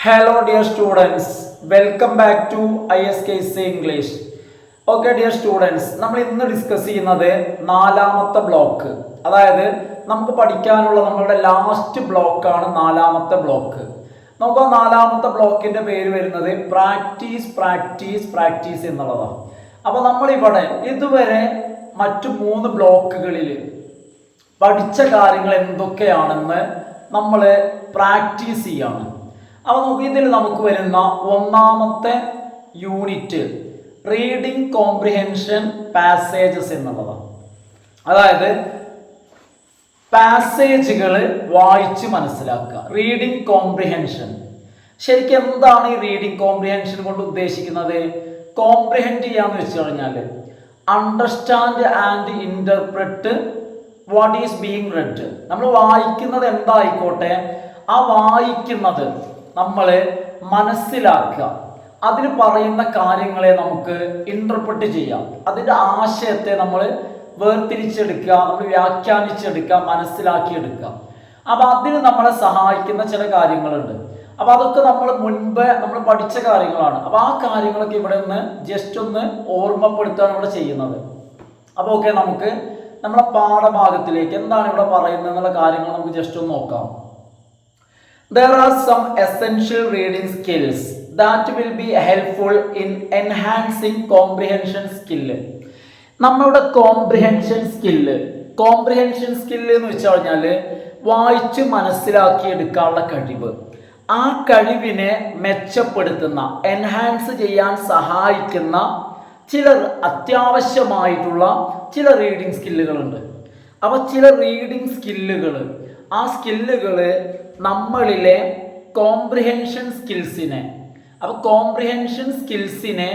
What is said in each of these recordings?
Hello dear students, welcome back to ISKC English. Okay dear students, നമ്മൾ ഇന്ന് discuss ചെയ്യുന്നത് നാലാമത്തെ ബ്ലോക്ക്. അതായത് നമുക്ക് പഠിക്കാനുള്ള നമ്മളുടെ ലാസ്റ്റ് ബ്ലോക്കാണ് നാലാമത്തെ ബ്ലോക്ക്. നമുക്ക് നാലാമത്തെ ബ്ലോക്കിന്റെ പേര് വരുന്നത് പ്രാക്ടീസ് എന്നുള്ളതാണ്. അപ്പോൾ നമ്മൾ ഇവിടെ ഇതുവരെ മറ്റു 3 ബ്ലോക്കുകളിൽ പഠിച്ച കാര്യങ്ങൾ എന്തൊക്കെയാണെന്ന് നമ്മൾ പ്രാക്ടീസ് ചെയ്യാണ്. അപ്പോൾ നമുക്ക് ഇതിൽ നമുക്ക് വരുന്ന ഒന്നാമത്തെ യൂണിറ്റ് റീഡിംഗ് കോംപ്രിഹെൻഷൻ പാസേജസ് എന്നുള്ളതാണ്. അതായത് പാസേജുകൾ വായിച്ച് മനസ്സിലാക്കുക. റീഡിംഗ് കോംപ്രിഹെൻഷൻ ശരിക്കും എന്താണ് ഈ റീഡിംഗ് കോംപ്രിഹെൻഷൻ കൊണ്ട് ഉദ്ദേശിക്കുന്നത്? കോംപ്രിഹെൻഡ് ചെയ്യാന്ന് വെച്ച് കഴിഞ്ഞാൽ understand and interpret what is being red. നമ്മൾ വായിക്കുന്നത് എന്തായിക്കോട്ടെ, ആ വായിക്കുന്നത് നമ്മൾ മനസ്സിലാക്കുക. അതിന് പറയുന്ന കാര്യങ്ങളെ നമുക്ക് ഇന്റർപ്രറ്റ് ചെയ്യാം. അതിൻ്റെ ആശയത്തെ നമ്മൾ വേർതിരിച്ചെടുക്കുക, നമ്മൾ വ്യാഖ്യാനിച്ചെടുക്കുക, മനസ്സിലാക്കിയെടുക്കുക. അപ്പം അതിന് നമ്മളെ സഹായിക്കുന്ന ചില കാര്യങ്ങളുണ്ട്. അപ്പം അതൊക്കെ നമ്മൾ മുൻപ് നമ്മൾ പഠിച്ച കാര്യങ്ങളാണ്. അപ്പം ആ കാര്യങ്ങളൊക്കെ ഇവിടെ നിന്ന് ജസ്റ്റ് ഒന്ന് ഓർമ്മപ്പെടുത്തുകയാണ് ഇവിടെ ചെയ്യുന്നത്. അപ്പോൾ ഓക്കെ, നമുക്ക് നമ്മുടെ പാഠഭാഗത്തിലേക്ക് എന്താണ് ഇവിടെ പറയുന്നത് എന്നുള്ള കാര്യങ്ങൾ നമുക്ക് ജസ്റ്റ് ഒന്ന് നോക്കാം. There are some essential reading skills that will be helpful in enhancing comprehension skill. നമ്മളുടെ കോംപ്രിഹെൻഷൻ സ്കില്ല് എന്ന് വെച്ച് കഴിഞ്ഞാൽ വായിച്ച് മനസ്സിലാക്കിയെടുക്കാനുള്ള കഴിവ്. ആ കഴിവിനെ മെച്ചപ്പെടുത്തുന്ന, എൻഹാൻസ് ചെയ്യാൻ സഹായിക്കുന്ന ചില അത്യാവശ്യമായിട്ടുള്ള ചില റീഡിങ് സ്കില്ലുകളുണ്ട്. അപ്പോൾ ചില റീഡിങ് സ്കില്ലുകൾ, ആ സ്കില്ലുകൾ നമ്മളിലെ കോംപ്രിഹെൻഷൻ സ്കിൽസിനെ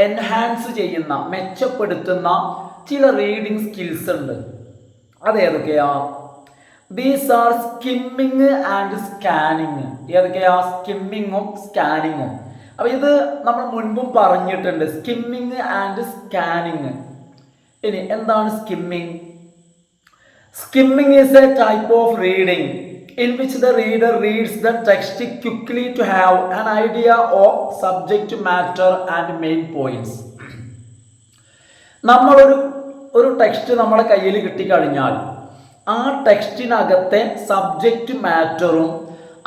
എൻഹാൻസ് ചെയ്യുന്ന, മെച്ചപ്പെടുത്തുന്ന ചില റീഡിങ് സ്കിൽസ് ഉണ്ട്. അതേതൊക്കെയാ? These are skimming and scanning. ഏതൊക്കെയാ? സ്കിമ്മിങ്ങും സ്കാനിങ്ങും. അപ്പൊ ഇത് നമ്മൾ മുൻപും പറഞ്ഞിട്ടുണ്ട്, സ്കിമ്മിങ് ആൻഡ് സ്കാനിങ്. ഇനി എന്താണ് skimming? Skimming is a type of reading in which the reader reads the text quickly to have an idea of subject matter and main points. നമ്മളൊരു ടെക്സ്റ്റ് നമ്മുടെ കയ്യിൽ കിട്ടിക്കഴിഞ്ഞാൽ ആ ടെക്സ്റ്റിനകത്തെ സബ്ജക്റ്റ് മാറ്ററും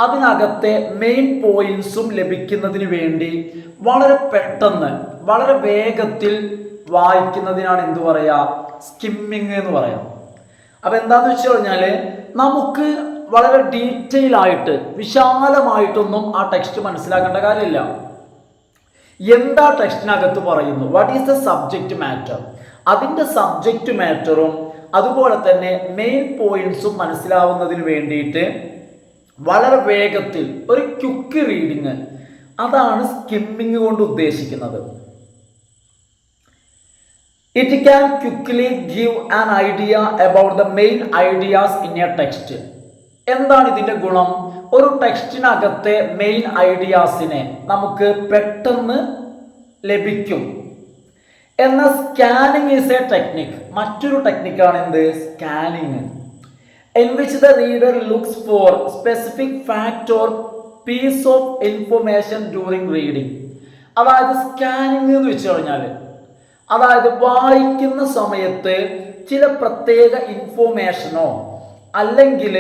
അതിനകത്തെ മെയിൻ പോയിന്റ്സും ലഭിക്കുന്നതിന് വേണ്ടി വളരെ പെട്ടെന്ന്, വളരെ വേഗത്തിൽ വായിക്കുന്നതിനാണ് എന്ത് പറയുക? സ്കിമ്മിങ് എന്ന് പറയാം. അപ്പം എന്താണെന്ന് വെച്ച് കഴിഞ്ഞാൽ നമുക്ക് വളരെ ഡീറ്റെയിൽ ആയിട്ട്, വിശാലമായിട്ടൊന്നും ആ ടെക്സ്റ്റ് മനസ്സിലാക്കേണ്ട കാര്യമില്ല. എന്താ ടെക്സ്റ്റിനകത്ത് പറയുന്നു, what is the subject matter, അതിൻ്റെ സബ്ജക്റ്റ് മാറ്ററും അതുപോലെ തന്നെ മെയിൻ പോയിന്റ്സും മനസ്സിലാവുന്നതിന് വേണ്ടിയിട്ട് വളരെ വേഗത്തിൽ ഒരു ക്വിക്ക് റീഡിങ്, അതാണ് സ്കിമ്മിങ് കൊണ്ട് ഉദ്ദേശിക്കുന്നത്. It can quickly give an idea about the main ideas in a text. എന്താണ് ഇതിൻ്റെ ഗുണം? ഒരു ടെക്സ്റ്റിനകത്തെ മെയിൻ ഐഡിയാസിനെ നമുക്ക് പെട്ടെന്ന് ലഭിക്കും. എന്നാൽ സ്കാനിങ് ഈസ് എ ടെക്നിക്. മറ്റൊരു ടെക്നിക്കാണ് എന്ത്? Scanning. In which the reader looks for specific fact or piece of information during reading. അതായത് സ്കാനിങ് എന്ന് വെച്ച് കഴിഞ്ഞാൽ, അതായത് വായിക്കുന്ന സമയത്ത് ചില പ്രത്യേക ഇൻഫോർമേഷനോ അല്ലെങ്കിൽ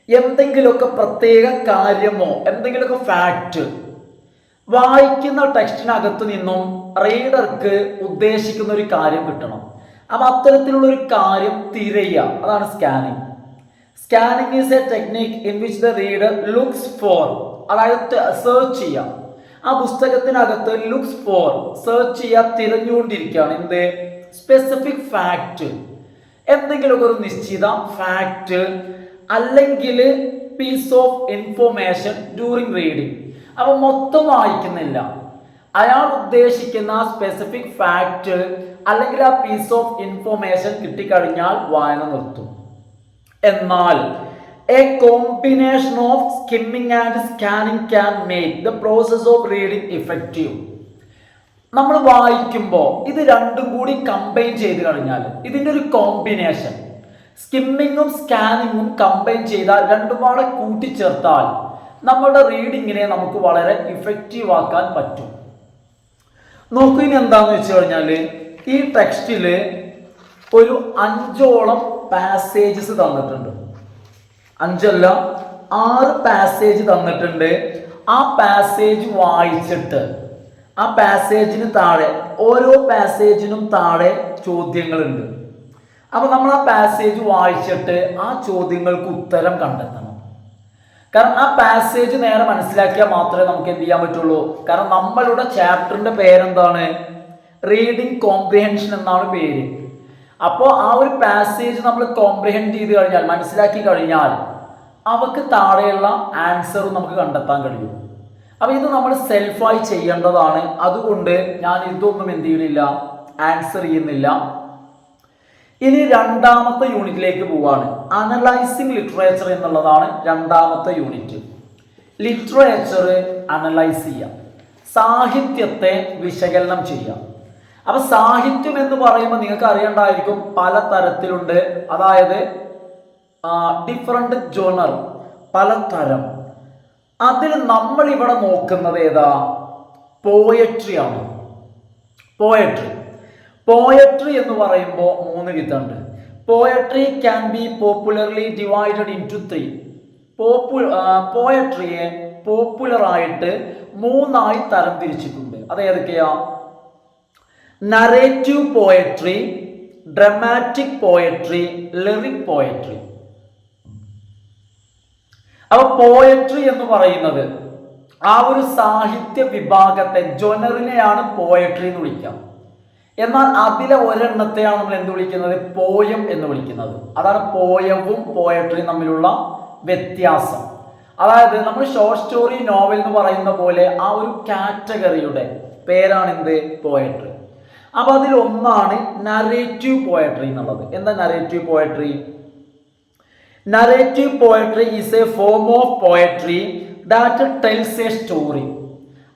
എന്തെങ്കിലുമൊക്കെ പ്രത്യേക കാര്യമോ എന്തെങ്കിലുമൊക്കെ ഫാക്റ്റ് വായിക്കുന്ന ടെക്സ്റ്റിനകത്ത് നിന്നും റീഡർക്ക് ഉദ്ദേശിക്കുന്ന ഒരു കാര്യം കിട്ടണം. അപ്പം അത്തരത്തിലുള്ള ഒരു കാര്യം തിരയുക, അതാണ് scanning. Scanning is A technique in which the reader looks four, അതായത് സെർച്ച് ചെയ്യാം. ആ പുസ്തകത്തിനകത്ത് ലുക്സ് ഫോർ, സെർച്ച് ചെയ്യാൻ, തിരഞ്ഞുകൊണ്ടിരിക്കുകയാണ് എന്ത്? സ്പെസിഫിക് ഫാക്റ്റ്, എന്തെങ്കിലുമൊക്കെ ഒരു നിശ്ചിത ഫാക്റ്റ് അല്ലെങ്കിൽ piece of information during reading. അപ്പം മൊത്തം വായിക്കുന്നില്ല, അയാൾ ഉദ്ദേശിക്കുന്ന സ്പെസിഫിക് ഫാക്റ്റ് അല്ലെങ്കിൽ ആ പീസ് ഓഫ് ഇൻഫോർമേഷൻ കിട്ടിക്കഴിഞ്ഞാൽ വായന നിർത്തും. എന്നാൽ a combination of skimming and scanning can make the process of reading effective. നമ്മൾ വായിക്കുമ്പോൾ ഇത് രണ്ടും കൂടി കമ്പൈൻ ചെയ്ത് കഴിഞ്ഞാൽ, ഇതിൻ്റെ ഒരു കോമ്പിനേഷൻ, സ്കിമ്മിങ്ങും സ്കാനിങ്ങും കമ്പൈൻ ചെയ്താൽ, രണ്ടും കൂടെ കൂട്ടിച്ചേർത്താൽ നമ്മുടെ റീഡിങ്ങിനെ നമുക്ക് വളരെ ഇഫക്റ്റീവ് ആക്കാൻ പറ്റും. നോക്കൂ, ഇനി എന്താന്ന് വെച്ച് കഴിഞ്ഞാൽ ഈ ടെക്സ്റ്റിൽ ഒരു 5ഓളം പാസേജസ് തന്നിട്ടുണ്ട്. 5 അല്ല 6 പാസേജ് തന്നിട്ടുണ്ട്. ആ പാസേജ് വായിച്ചിട്ട് ആ പാസേജിന് താഴെ, ഓരോ പാസേജിനും താഴെ ചോദ്യങ്ങളുണ്ട്. അപ്പോൾ നമ്മൾ ആ പാസേജ് വായിച്ചിട്ട് ആ ചോദ്യങ്ങൾക്ക് ഉത്തരം കണ്ടെത്തണം. കാരണം ആ പാസേജ് നേരെ മനസ്സിലാക്കിയാൽ മാത്രമേ നമുക്ക് എന്ത് ചെയ്യാൻ പറ്റുള്ളൂ. കാരണം നമ്മളുടെ ചാപ്റ്ററിന്റെ പേരെന്താണ്? റീഡിംഗ് കോംപ്രിഹെൻഷൻ എന്നാണ് പേര്. അപ്പോൾ ആ ഒരു പാസേജ് നമ്മൾ കോംപ്രിഹെൻഡ് ചെയ്ത് കഴിഞ്ഞാൽ, മനസ്സിലാക്കി കഴിഞ്ഞാൽ അവക്ക് താഴെയുള്ള ആൻസറും നമുക്ക് കണ്ടെത്താൻ കഴിയും. അപ്പോൾ ഇത് നമ്മൾ സെൽഫായി ചെയ്യേണ്ടതാണ്. അതുകൊണ്ട് ഞാൻ ഇതൊന്നും എന്ത് ചെയ്യുന്നില്ല, ആൻസർ ചെയ്യുന്നില്ല. ഇനി രണ്ടാമത്തെ യൂണിറ്റിലേക്ക് പോവാണ്. അനലൈസിങ് ലിറ്ററേച്ചർ എന്നുള്ളതാണ് രണ്ടാമത്തെ യൂണിറ്റ്. ലിറ്ററേച്ചർ അനലൈസ് ചെയ്യാം, സാഹിത്യത്തെ വിശകലനം ചെയ്യാം. അപ്പൊ സാഹിത്യം എന്ന് പറയുമ്പോൾ നിങ്ങൾക്ക് അറിയണ്ടായിരിക്കും, പല തരത്തിലുണ്ട്. അതായത് ഡിഫറെന്റ് ജോണർ, പലതരം. അതിൽ നമ്മൾ ഇവിടെ നോക്കുന്നത് ഏതാ? പോയട്രി ആണ്. പോയട്രി എന്ന് പറയുമ്പോൾ 3 വിധമുണ്ട്. Poetry can be popularly divided into 3. പോയട്രിയെ പോപ്പുലറായിട്ട് 3ആയി തരം തിരിച്ചിട്ടുണ്ട്. അത് ഏതൊക്കെയാ? Narrative poetry, dramatic poetry, lyric poetry. അപ്പൊ പോയട്രി എന്ന് പറയുന്നത് ആ ഒരു സാഹിത്യ വിഭാഗത്തെ, ജൊനറിനെയാണ് പോയട്രി എന്ന് വിളിക്കാം. എന്നാൽ അതിലെ ഒരെണ്ണത്തെയാണ് നമ്മൾ എന്ത് വിളിക്കുന്നത്? പോയം എന്ന് വിളിക്കുന്നത്. അതാണ് പോയവും പോയട്രിയും തമ്മിലുള്ള വ്യത്യാസം. അതായത് നമ്മൾ ഷോർട്ട് സ്റ്റോറി, നോവൽ എന്ന് പറയുന്ന പോലെ ആ ഒരു കാറ്റഗറിയുടെ പേരാണ് എന്ത്? പോയട്രി. അപ്പൊ അതിൽ ഒന്നാണ് നറേറ്റീവ് പോയട്രി എന്നുള്ളത്. എന്താ narrative poetry? Narrative poetry is A form of poetry that tells A story.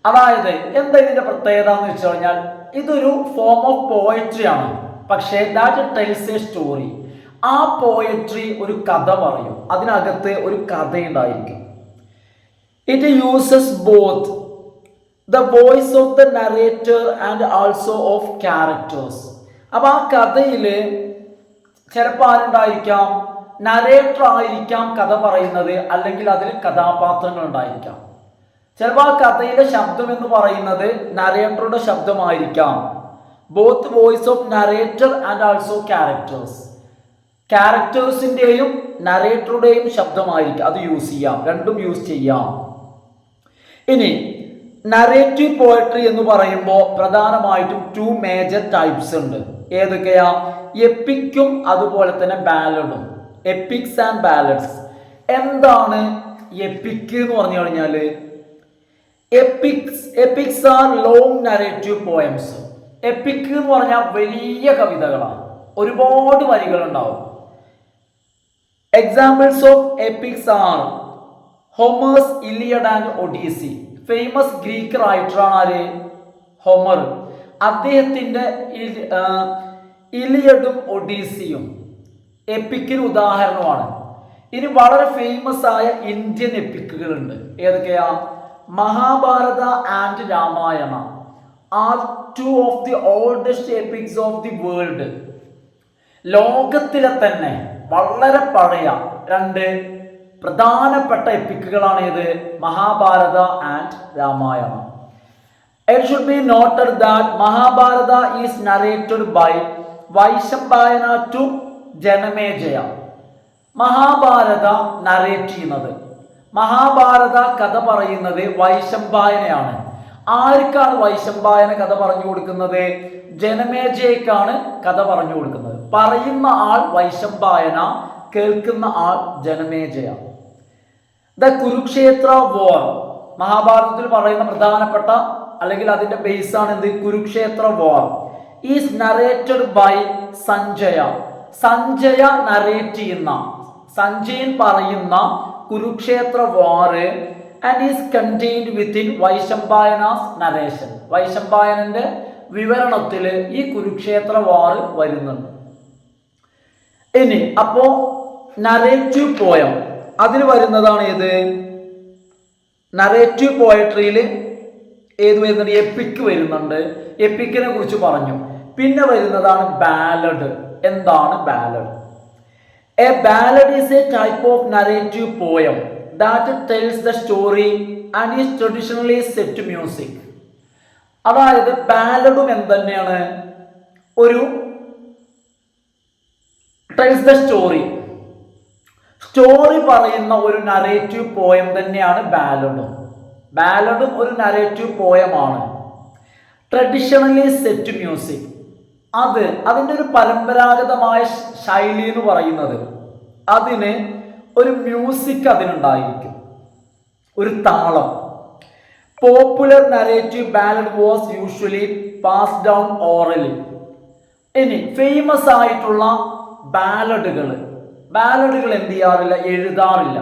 അതായത് എന്താ ഇതിന്റെ പ്രത്യേകത എന്ന് വെച്ച് കഴിഞ്ഞാൽ, ഇതൊരു ഫോം ഓഫ് പോയട്രി ആണ്, പക്ഷേ ദാറ്റ് ടെൽസ് എ സ്റ്റോറി. ആ പോയട്രി ഒരു കഥ പറയും, അതിനകത്ത് ഒരു കഥ ഉണ്ടായിരിക്കും. It uses both the voice of the narrator and also of characters. അപ്പൊ ആ കഥയില് ചിലപ്പോൾ ആരുണ്ടായിരിക്കാം? നറേറ്റർ ആയിരിക്കാം കഥ പറയുന്നത്, അല്ലെങ്കിൽ അതിൽ കഥാപാത്രങ്ങൾ ഉണ്ടായിരിക്കാം. ചിലപ്പോൾ ആ കഥയിലെ ശബ്ദം എന്ന് പറയുന്നത് നറേറ്ററുടെ ശബ്ദമായിരിക്കാം. Both voice of narrator and also characters. ക്യാരക്ടേഴ്സിന്റെയും നറേറ്ററുടെയും ശബ്ദമായിരിക്കും, അത് യൂസ് ചെയ്യാം, രണ്ടും യൂസ് ചെയ്യാം. ഇനി നറേറ്റീവ് പോയട്രി എന്ന് പറയുമ്പോൾ പ്രധാനമായിട്ടും 2 മേജർ ടൈപ്സ് ഉണ്ട്. ഏതൊക്കെയാ? എപ്പിക്കും അതുപോലെ തന്നെ ബാലഡും. Epics and ballads. എന്താണ് എപ്പിക് എന്ന് പറഞ്ഞു കഴിഞ്ഞാൽ? Epics are long narrative poems. Epic എന്ന് പറഞ്ഞാൽ വലിയ കവിതകളാണ്, ഒരുപാട് വരികൾ ഉണ്ടാവും. Examples of epics are Homer's Iliad and Odyssey. Famous Greek റൈറ്ററാണ് ആര്? ഹോമർ. അദ്ദേഹത്തിന്റെ ഇലിയഡും ഒഡീസിയും എപ്പിക്കിന് ഉദാഹരണമാണ്. ഇനി വളരെ ഫേമസ് ആയ ഇന്ത്യൻ എപ്പിക്കുകളുണ്ട്. ഏതൊക്കെയാ? Mahabharata and Ramayana are 2 of the oldest epics of the world. ലോകത്തിലെ തന്നെ വളരെ പഴയ 2 പ്രധാനപ്പെട്ട എപ്പിക്കുകളാണ് ഏത്? Mahabharata and Ramayana. It should be noted that Mahabharata is narrated by Vaishambhayana to Janamejaya. Mahabharata narrate ചെയ്യുന്നത്, മഹാഭാരത കഥ പറയുന്നത് വൈശമ്പായനയാണ്. ആർക്കാണ് വൈശമ്പായന കഥ പറഞ്ഞു കൊടുക്കുന്നത്? ജനമേജയക്കാണ് കഥ പറഞ്ഞു കൊടുക്കുന്നത്. പറയുന്ന ആൾ വൈശമ്പായന, കേൾക്കുന്ന ആൾ ജനമേജയ. ദ കുരുക്ഷേത്ര വാർ, മഹാഭാരതത്തിൽ പറയുന്ന പ്രധാനപ്പെട്ട അല്ലെങ്കിൽ അതിന്റെ ബേസ് ആണ് എന്ത്? Kurukshetra war is narrated by Sanjaya. Sanjaya narrate ചെയ്യുന്ന, സഞ്ജയൻ പറയുന്ന Kurukshetra war and is contained within Vaishampayana's narration. വൈശമ്പായനന്റെ വിവരണത്തിൽ ഈ കുരുക്ഷേത്ര വാർ വരുന്നുണ്ട്. ഇനി അപ്പോ നറേറ്റീവ് പോയം അതിൽ വരുന്നതാണ് ഏത്? നറേറ്റീവ് പോയട്രിയിൽ ഏത് വരുന്നുണ്ട്? എപ്പിക് വരുന്നുണ്ട്. എപ്പിക്കിനെ കുറിച്ച് പറഞ്ഞു. പിന്നെ വരുന്നതാണ് ബാലഡ്. എന്താണ് ballad? A ballad is a type of narrative poem that tells the story and is traditionally set to music. അതായത് ബാലഡും എന്തുതന്നെയാണ്? ഒരു ടെൽസ് ദ സ്റ്റോറി, സ്റ്റോറി പറയുന്ന ഒരു നറേറ്റീവ് പോയം തന്നെയാണ് ബാലഡും. ബാലഡും ഒരു നറേറ്റീവ് പോയമാണ്. ട്രഡീഷണലി സെറ്റ് മ്യൂസിക്, അതിൻ്റെ ഒരു പരമ്പരാഗതമായ ശൈലി എന്ന് പറയുന്നത് അതിന് ഒരു മ്യൂസിക് അതിനുണ്ടായിരിക്കും, ഒരു താളം. Popular narrative ballad was usually pass down orally. ഇനി ഫേമസ് ആയിട്ടുള്ള ബാലഡുകൾ എന്ത് ചെയ്യാറില്ല? എഴുതാറില്ല.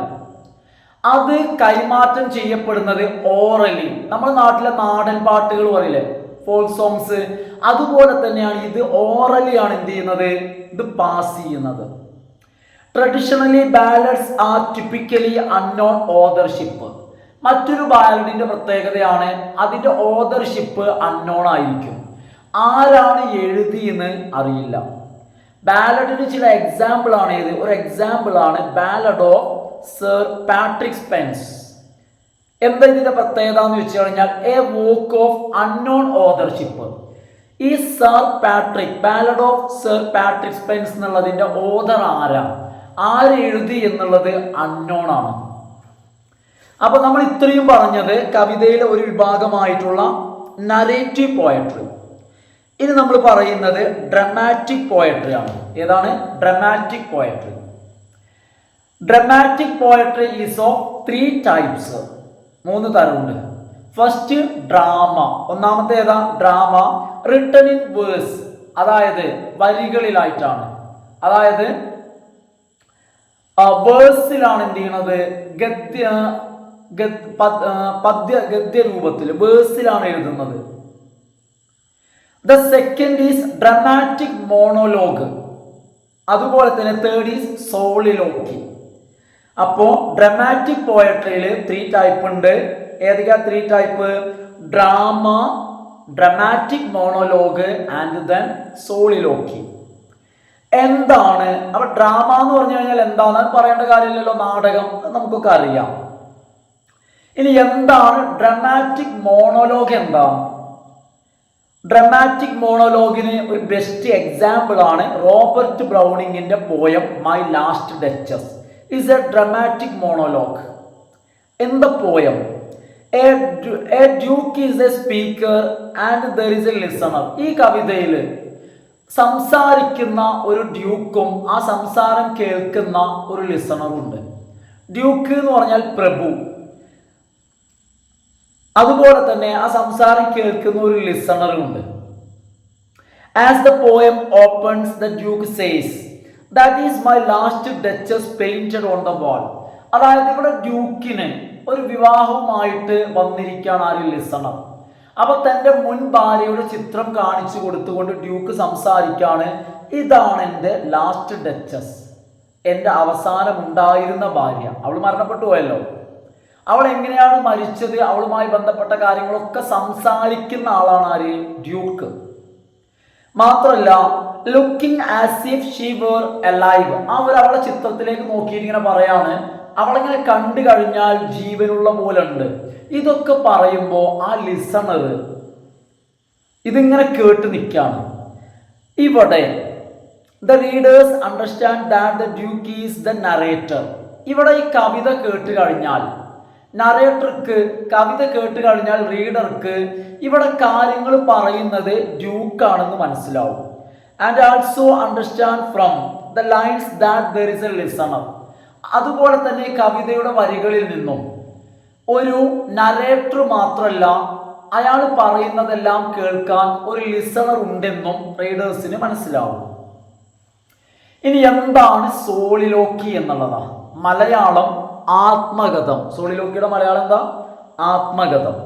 അത് കൈമാറ്റം ചെയ്യപ്പെടുന്നത് ഓറലി. നമ്മുടെ നാട്ടിലെ നാടൻ പാട്ടുകൾ പറയില്ലേ, ഫോക്ക് സോങ്സ്, അതുപോലെ തന്നെയാണ് ഇത് ഓറലിയാണ് എന്ത് ചെയ്യുന്നത്? ഇത് പാസ് ചെയ്യുന്നത്. Traditionally ballads R typically unknown authorship. മറ്റൊരു ബാലഡിന്റെ പ്രത്യേകതയാണ് അതിന്റെ ഓതർഷിപ്പ് അൺനോൺ ആയിരിക്കും. ആരാണ് എഴുതിയെന്ന് അറിയില്ല. ബാലഡിന് ചില എക്സാമ്പിൾ ആണ് ഇത്. ഒരു എക്സാമ്പിൾ ആണ് ballad of sir Patrick Spens. എന്താ ഇതിന്റെ പ്രത്യേകത എന്ന് വെച്ച് കഴിഞ്ഞാൽ a work of unknown authorship. ഈ sir Patrick, ballad of sir Patrick Spens എന്നുള്ളതിന്റെ ഓതർ ആര് എഴുതി എന്നുള്ളത് അൺനോൺ ആണ്. അപ്പൊ നമ്മൾ ഇത്രയും പറഞ്ഞത് കവിതയിലെ ഒരു വിഭാഗമായിട്ടുള്ള നറേറ്റീവ് പോയട്രി. ഇനി നമ്മൾ പറയുന്നത് ഡ്രമാറ്റിക് പോയട്രി ആണ്. ഏതാണ്? Dramatic poetry. Dramatic poetry is of 3 types. 3 തരമുണ്ട്. First drama. ഒന്നാമത്തെ ഏതാ? ഡ്രാമ റിട്ടൺ ഇൻ വേഴ്സ്, അതായത് വരികളിലായിട്ടാണ്. അതായത് വേഴ്സിലാണ് എന്ത് ചെയ്യണത്? ഗദ്യ രൂപത്തിൽ വേഴ്സിലാണ് എഴുതുന്നത്. The second is dramatic monologue. അതുപോലെ തന്നെ തേർഡ് ഈസ് സോളിലോക്കി. അപ്പോ ഡ്രമാറ്റിക് പോയട്രിയിൽ 3 ടൈപ്പ് ഉണ്ട്. ഏതൊക്കെയാ 3 type? Drama, dramatic monologue and then സോളിലോക്കി. എന്താണ് അപ്പൊ ഡ്രാമ എന്ന് പറഞ്ഞു കഴിഞ്ഞാൽ എന്താണെന്ന് പറയേണ്ട കാര്യമില്ലല്ലോ, നാടകം നമുക്കൊക്കെ അറിയാം. ഇനി എന്താണ് ഡ്രമാറ്റിക് മോണോലോഗ്? എന്താണ് ഡ്രമാറ്റിക് മോണോലോഗിന് ഒരു ബെസ്റ്റ് എക്സാമ്പിൾ ആണ് റോബർട്ട് ബ്രൗണിങ്ങിന്റെ poem my last duchess is a dramatic monologue. എന്താ poem? A duke is a speaker and there is a listener. ഈ കവിതയിൽ സംസാരിക്കുന്ന ഒരു ഡ്യൂക്കും ആ സംസാരം കേൾക്കുന്ന ഒരു ലിസണറും ഉണ്ട്. ഡ്യൂക്ക് എന്ന് പറഞ്ഞാൽ പ്രഭു, അതുപോലെ തന്നെ ആ സംസാരം കേൾക്കുന്ന ഒരു ലിസണറും ഉണ്ട്. As the poem opens the Duke says that is my last duchess painted on the wall. അതായത് ഇവിടെ ഡ്യൂക്കിന് ഒരു വിവാഹവുമായിട്ട് വന്നിരിക്കുകയാണ് ആ ഒരു ലിസണർ. അപ്പൊ തന്റെ മുൻ ഭാര്യയുടെ ചിത്രം കാണിച്ചു കൊടുത്തുകൊണ്ട് ഡ്യൂക്ക് സംസാരിക്കാണ്, ഇതാണ് എൻ്റെ ലാസ്റ്റ് ഡച്ചസ്, എൻ്റെ അവസാനം ഉണ്ടായിരുന്ന ഭാര്യ. അവൾ മരണപ്പെട്ടു പോയല്ലോ. അവൾ എങ്ങനെയാണ് മരിച്ചത്, അവളുമായി ബന്ധപ്പെട്ട കാര്യങ്ങളൊക്കെ സംസാരിക്കുന്ന ആളാണ് ആര്? ഡ്യൂക്ക്. മാത്രമല്ല looking as if she were alive. അവളുടെ ചിത്രത്തിലേക്ക് നോക്കിയിട്ട് ഇങ്ങനെ പറയാണ്, അവളിങ്ങനെ കണ്ടു കഴിഞ്ഞാൽ ജീവനുള്ള പോലെ ഉണ്ട്. ഇതൊക്കെ പറയുമ്പോൾ ആ ലിസണർ ഇതിങ്ങനെ കേട്ട് നിൽക്കാണ്. ഇവിടെ the readers understand that the Duke is the narrator. ഇവിടെ ഈ കവിത കേട്ട് കഴിഞ്ഞാൽ നറേറ്റർക്ക്, കവിത കേട്ട് കഴിഞ്ഞാൽ റീഡർക്ക് ഇവിടെ കാര്യങ്ങൾ പറയുന്നത് ഡ്യൂക്കാണെന്ന് മനസ്സിലാവും. And also understand from the lines that there is A listener. അതുപോലെ തന്നെ കവിതയുടെ വരികളിൽ നിന്നും ഒരു നറേറ്റർ മാത്രമല്ല, അയാൾ പറയുന്നതെല്ലാം കേൾക്കാൻ ഒരു ലിസണർ ഉണ്ടെന്നും റീഡേഴ്സിന് മനസ്സിലാവും. ഇനി എന്താണ് സോളിലോക്കി എന്നുള്ളതാ? മലയാളം ആത്മകഥം. സോളിലോക്കിയുടെ മലയാളം എന്താ? ആത്മകഥം.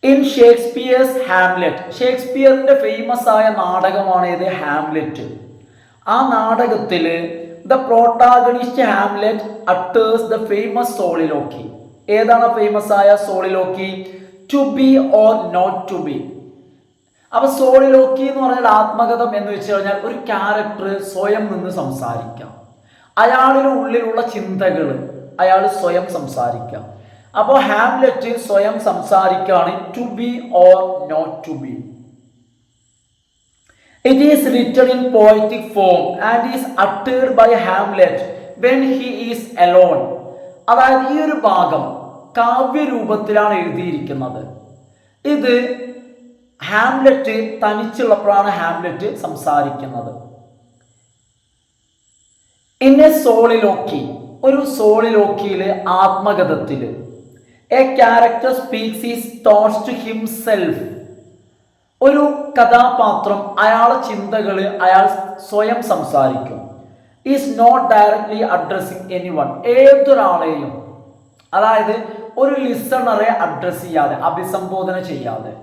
ഇൻ ഷേക്സ്പിയേഴ്സ് ഹാംലെറ്റ്, ഷേക്സ്പിയറിന്റെ ഫേമസ് ആയ നാടകമാണ് ഇത് ഹാംലെറ്റ്. ആ നാടകത്തില് the protagonist Hamlet utters the famous soliloquy. ഏതാണ് ഫേമസ് ആയ soliloquy? To be or not to be. അപ്പൊ സോളിലോക്കി എന്ന് പറഞ്ഞാൽ ആത്മകഥം എന്ന് വെച്ച് കഴിഞ്ഞാൽ ഒരു ക്യാരക്ടർ സ്വയം നിന്ന് സംസാരിക്കാം, അയാളുടെ ഉള്ളിലുള്ള ചിന്തകൾ അയാൾ സ്വയം സംസാരിക്കാം. അപ്പോൾ ഹാംലെറ്റ് സ്വയം സംസാരിക്കാണ് to be or not to be. It is written in poetic form and is uttered by Hamlet when he is alone. അതായത് ഈ ഒരു ഭാഗം കാവ്യരൂപത്തിലാണ് എഴുതിയിരിക്കുന്നത്. ഇത് ഹാംലെറ്റ് തനിച്ചുള്ളപ്പോഴാണ് ഹാംലെറ്റ് സംസാരിക്കുന്നത്. ഇൻ എ സോളിലോക്കി, ഒരു സോളിലോക്കിയില് ആത്മകഥത്തില് a character speaks his thoughts to himself. ഒരു കഥാപാത്രം അയാളെ ചിന്തകള് അയാൾ സ്വയം സംസാരിക്കും. Is not directly addressing anyone, ഏതൊരാളെയും, അതായത് ഒരു ലിസണറെ അഡ്രസ് ചെയ്യാതെ, അഭിസംബോധന ചെയ്യാതെ,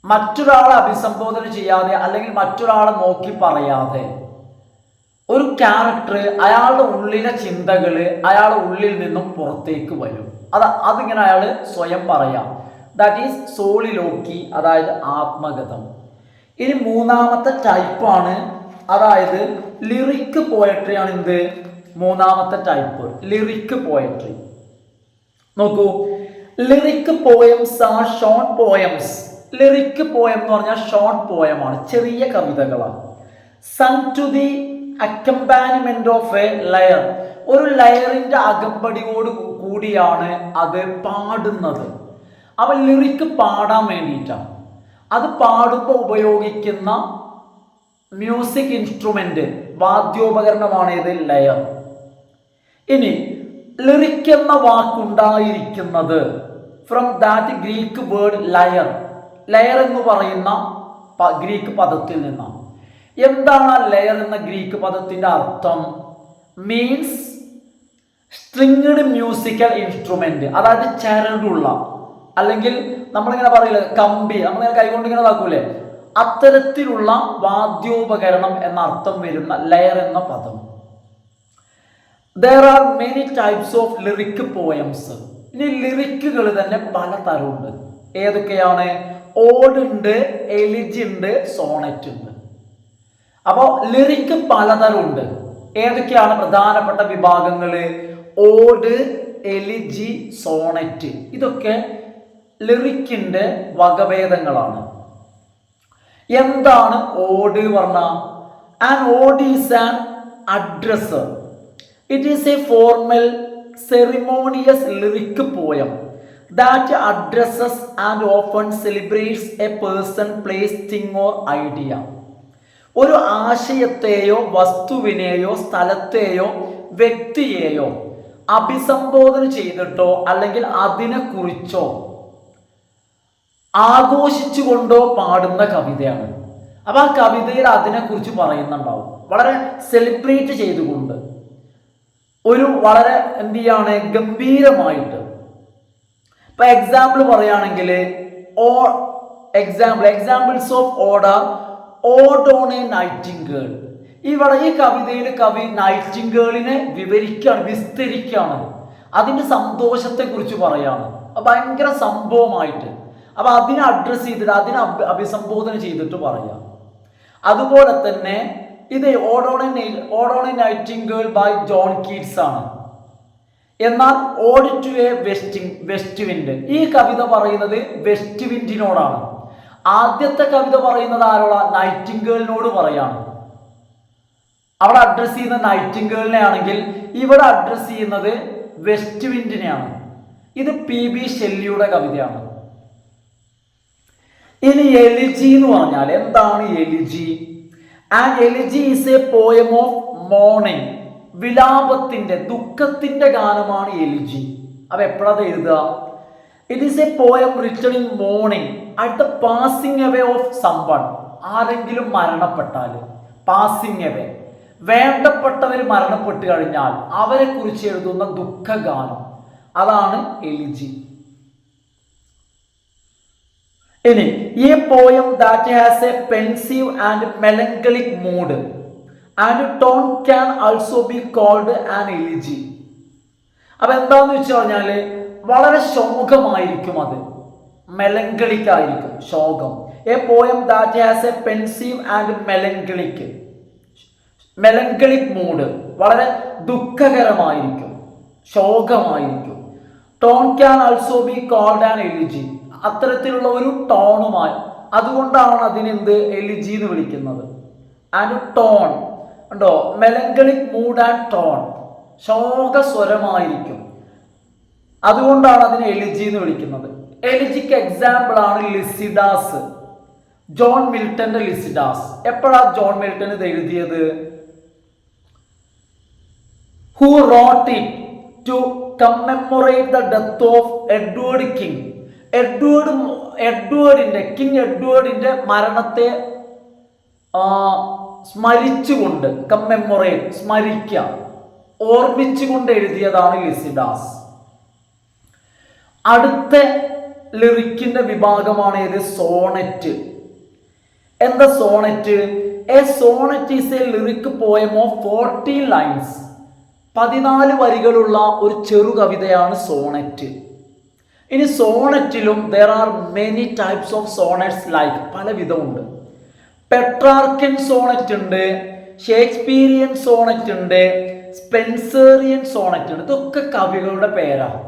മറ്റൊരാളെ അഭിസംബോധന ചെയ്യാതെ അല്ലെങ്കിൽ മറ്റൊരാളെ നോക്കി പറയാതെ ഒരു ക്യാരക്ടർ അയാളുടെ ഉള്ളിലെ ചിന്തകള് അയാളുടെ ഉള്ളിൽ നിന്നും പുറത്തേക്ക് വരും. അതിങ്ങനെ അയാൾ സ്വയം പറയാം. ദാറ്റ് ഈസ് സോളിലോക്കി, അതായത് ആത്മകഥം. ഇനി മൂന്നാമത്തെ ടൈപ്പാണ്, അതായത് ലിറിക് പോയട്രി ആണ്. എന്ത്? മൂന്നാമത്തെ ടൈപ്പ് ലിറിക് പോയട്രി. നോക്കൂ, lyric poems are short poems. Lyric poem എന്ന് പറഞ്ഞാൽ ഷോർട്ട് പോയമാണ്, ചെറിയ കവിതകളാണ്. Sung to the accompaniment of a lyre, ഒരു ലയറിന്റെ അകമ്പടിയോട് കൂടിയാണ് അത് പാടുന്നത്. അവ ലിറിക് പാടാൻ വേണ്ടിയിട്ടാണ്. അത് പാടുമ്പോൾ ഉപയോഗിക്കുന്ന മ്യൂസിക് ഇൻസ്ട്രുമെന്റ്, വാദ്യോപകരണമാണ് ഇത്, ലയർ. ഇനി ലിറിക് എന്ന വാക്കുണ്ടായിരിക്കുന്നത് from that Greek word lyre. Lyre എന്ന് പറയുന്ന ഗ്രീക്ക് പദത്തിൽ നിന്നാണ്. എന്താണ് ആ ലയർ എന്ന ഗ്രീക്ക് പദത്തിന്റെ അർത്ഥം? മീൻസ് സ്ട്രിങ്ഡ് മ്യൂസിക്കൽ ഇൻസ്ട്രുമെന്റ്, അതായത് ചരടുള്ള, അല്ലെങ്കിൽ നമ്മളിങ്ങനെ പറയില്ല കമ്പി, നമ്മളിങ്ങനെ കൈകൊണ്ട് ഇങ്ങനെ ഇതാക്കൂലേ, അത്തരത്തിലുള്ള വാദ്യോപകരണം എന്ന അർത്ഥം വരുന്ന ലെയർ എന്ന പദം. There are many types of lyric poems. ഇനി ലിറിക്കുകൾ തന്നെ പല തരമുണ്ട്. ഏതൊക്കെയാണ്? ഓഡ് ഉണ്ട്, എലിജി ഉണ്ട്, സോണറ്റ് ഉണ്ട്. അപ്പോൾ ലിറിക്ക് പലതരമുണ്ട്. ഏതൊക്കെയാണ് പ്രധാനപ്പെട്ട വിഭാഗങ്ങള്? Odd, elegy, Sonet. ഇതൊക്കെ ലിറിക്കിന്റെ വകഭേദങ്ങളാണ്. എന്താണ് ഓഡ് പറഞ്ഞ? An ode is an addresser. It is a formal ceremonious lyric poem that addresses and often celebrates a person, place, thing or idea. ഒരു ആശയത്തെയോ വസ്തുവിനെയോ സ്ഥലത്തെയോ വ്യക്തിയെയോ അഭിസംബോധന ചെയ്തിട്ടോ അല്ലെങ്കിൽ അതിനെ കുറിച്ചോ ആഘോഷിച്ചുകൊണ്ടോ പാടുന്ന കവിതയാണ്. അപ്പൊ ആ കവിതയിൽ അതിനെക്കുറിച്ച് പറയുന്നുണ്ടാവും, വളരെ സെലിബ്രേറ്റ് ചെയ്തുകൊണ്ട്, ഒരു വളരെ എന്ത് ചെയ്യാണ്, ഗംഭീരമായിട്ട്. ഇപ്പൊ എക്സാമ്പിൾ പറയുകയാണെങ്കിൽ examples of odd on a Nightingale. ഇവിടെ ഈ കവിതയിൽ കവി നൈറ്റിംഗേളിനെ വിസ്തരിക്കുകയാണ്, അതിന്റെ സന്തോഷത്തെ കുറിച്ച് പറയാണ്, ഭയങ്കര സംഭവമായിട്ട്. അപ്പൊ അതിനെ അഡ്രസ് ചെയ്തിട്ട്, അതിനെ അഭിസംബോധന ചെയ്തിട്ട് പറയാം. അതുപോലെ തന്നെ ഇത് ode on a nightingale by John Keats ആണ്. എന്നാൽ ode to a west wind, ഈ കവിത പറയുന്നത് വെസ്റ്റ് വിൻഡിനോടാണ്. ആദ്യത്തെ കവിത പറയുന്നത് ആരോടാ? നൈറ്റിംഗേളിനോട് പറയാണ്. അവിടെ അഡ്രസ് ചെയ്യുന്ന നൈറ്റിംഗേളിനെ ആണെങ്കിൽ ഇവിടെ അഡ്രസ് ചെയ്യുന്നത് വെസ്റ്റ് വിൻഡിനെയാണ്. ഇത് PB ഷെല്ലിയുടെ കവിതയാണ്. ഇനി എലിജി എന്ന് പറഞ്ഞാൽ എന്താണ് elegy? And elegy is a poem of mourning. വിലാപത്തിന്റെ, ദുഃഖത്തിന്റെ ഗാനമാണ് എലിജി. അപ്പൊ എപ്പോഴത് എഴുതുക? It is a poem written in mourning at the passing away of someone. ആരെങ്കിലും മരണപ്പെട്ടാൽ, പാസിംഗ് അവേ, വേണ്ടപ്പെട്ടവർ മരണപ്പെട്ട് കഴിഞ്ഞാൽ അവരെ കുറിച്ച് എഴുതുന്ന ദുഃഖഗാനം, അതാണ് എലിജി. ഇനി ഈ poem that has a pensive and melancholic mood and tone can also be called an elegy. അപ്പൊ എന്താന്ന് വെച്ച് കഴിഞ്ഞാല് വളരെ ശോകമായിരിക്കും, അത് മെലങ്കളിക് ആയിരിക്കും, ശോകം. A poem that has a pensive and melancholic mood, വളരെ ദുഃഖകരമായിരിക്കും, ശോകമായിരിക്കും. Tone can also be called an elegy, അത്തരത്തിലുള്ള ഒരു ടോണുമായി, അതുകൊണ്ടാണ് അതിനെന്ത് എലിജി എന്ന് വിളിക്കുന്നത്. ആൻഡ് ടോൺ ഉണ്ടോ, മെലങ്കളിക് മൂഡ് ആൻഡ് ടോൺ, ശോകസ്വരമായിരിക്കും, അതുകൊണ്ടാണ് അതിനെ എലിജി എന്ന് വിളിക്കുന്നത്. എലിജിക്ക് എക്സാമ്പിൾ ആണ് ലിസിഡാസ്, ജോൺ മിൽട്ടന്റെ ലിസിഡാസ്. എപ്പോഴാണ് ജോൺ മിൽട്ടൺ ഇത് എഴുതിയത്? Who wrote it to commemorate the death of Edward King. King എഡ്വേർഡിന്റെ മരണത്തെ സ്മരിച്ചുകൊണ്ട്, കമ്മെമ്മറേറ്റ് സ്മരിക്കുക, ഓർമ്മിച്ചുകൊണ്ട് എഴുതിയതാണ് ലിസിഡാസ്. അടുത്ത ലിറിക്കിന്റെ വിഭാഗമാണ് ഏത്? സോണറ്റ്. എന്താ sonnet? A sonnet is a lyric poem of 40 lines. 14 വരികളുള്ള ഒരു ചെറു കവിതയാണ് സോണറ്റ്. ഇനി സോണറ്റിലും there are many types of sonnets, like പല വിധമുണ്ട്. പെട്രാർക്കൻ സോണറ്റ് ഉണ്ട്, ഷേക്സ്പീരിയൻ സോണറ്റ് ഉണ്ട്, സ്പെൻസേറിയൻ സോണറ്റ് ഉണ്ട്. ഇതൊക്കെ കവികളുടെ പേരാണ്.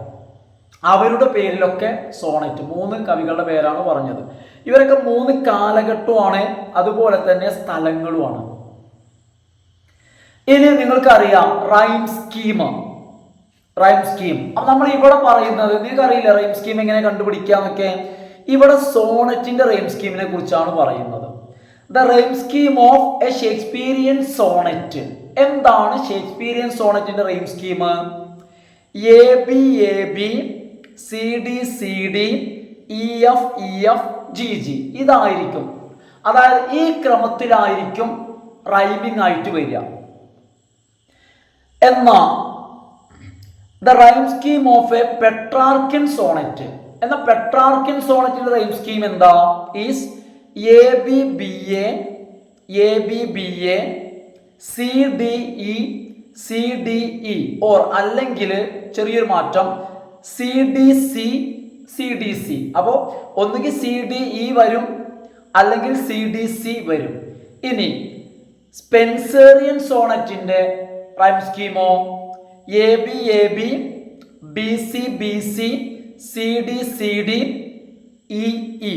അവരുടെ പേരിലൊക്കെ സോണറ്റ്, 3 കവികളുടെ പേരാണ് പറഞ്ഞത്. ഇവരൊക്കെ 3 കാലഘട്ടമാണ്, അതുപോലെ തന്നെ സ്ഥലങ്ങളുമാണ്. ഇനി നിങ്ങൾക്കറിയാം റൈം സ്കീം. അപ്പൊ നമ്മൾ ഇവിടെ പറയുന്നത്, നിങ്ങൾക്കറിയില്ല റൈം സ്കീം എങ്ങനെ കണ്ടുപിടിക്കാന്നൊക്കെ. ഇവിടെ സോണറ്റിന്റെ റൈം സ്കീമിനെ കുറിച്ചാണ് പറയുന്നത്. The rhyme scheme of a Shakespearean sonnet. എന്താണ് ഷേക്സ്പീരിയൻ സോണറ്റിന്റെ rhyme scheme? A B A B, C D C D, E F E F, G G. ഇതായിരിക്കും, അതായത് ഈ ക്രമത്തിലായിരിക്കും റൈമിംഗ് ആയിട്ട് വരിക. എന്നാ the rhyme scheme of a Petrarchan sonnet, എന്ന പെട്രാർക്കൻ സോണറ്റിന്റെ റൈം സ്കീം എന്താ? Is A B B A, A B B A, C D E, C D E, or അല്ലെങ്കിൽ ചെറിയൊരു മാറ്റം C D C, C D C. അപ്പോൾ ഒന്നുകിൽ C D E വരും, അല്ലെങ്കിൽ സി ഡി സി വരും. ഇനി സ്പെൻസേറിയൻ സോണറ്റിന്റെ റൈം സ്കീമോ A B A B, B C B C, C D C D, E E.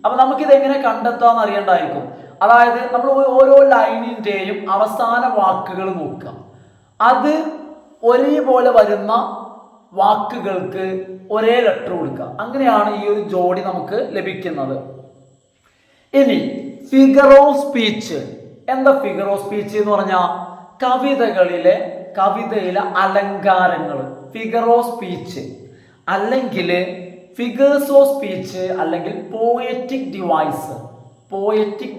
അപ്പൊ നമുക്കിത് എങ്ങനെ കണ്ടെത്താന്ന് അറിയണ്ടായിരിക്കും. അതായത് നമ്മൾ ഓരോ ലൈനിന്റെയും അവസാന വാക്കുകൾ നോക്കുക, അത് ഒരേപോലെ വരുന്ന വാക്കുകൾക്ക് ഒരേ ലെറ്റർ കൊടുക്കുക. അങ്ങനെയാണ് ഈ ഒരു ജോഡി നമുക്ക് ലഭിക്കുന്നത്. ഇനി ഫിഗർ ഓഫ് സ്പീച്ച്. എന്താ ഫിഗർ ഓഫ് സ്പീച്ച് എന്ന് പറഞ്ഞാൽ? കവിതയിലെ അലങ്കാരങ്ങൾ, ഫിഗർ ഓഫ് സ്പീച്ച്, അല്ലെങ്കിൽ ഫിഗേഴ്സ് ഓഫ് സ്പീച്ച്, അല്ലെങ്കിൽ പോയറ്റിക്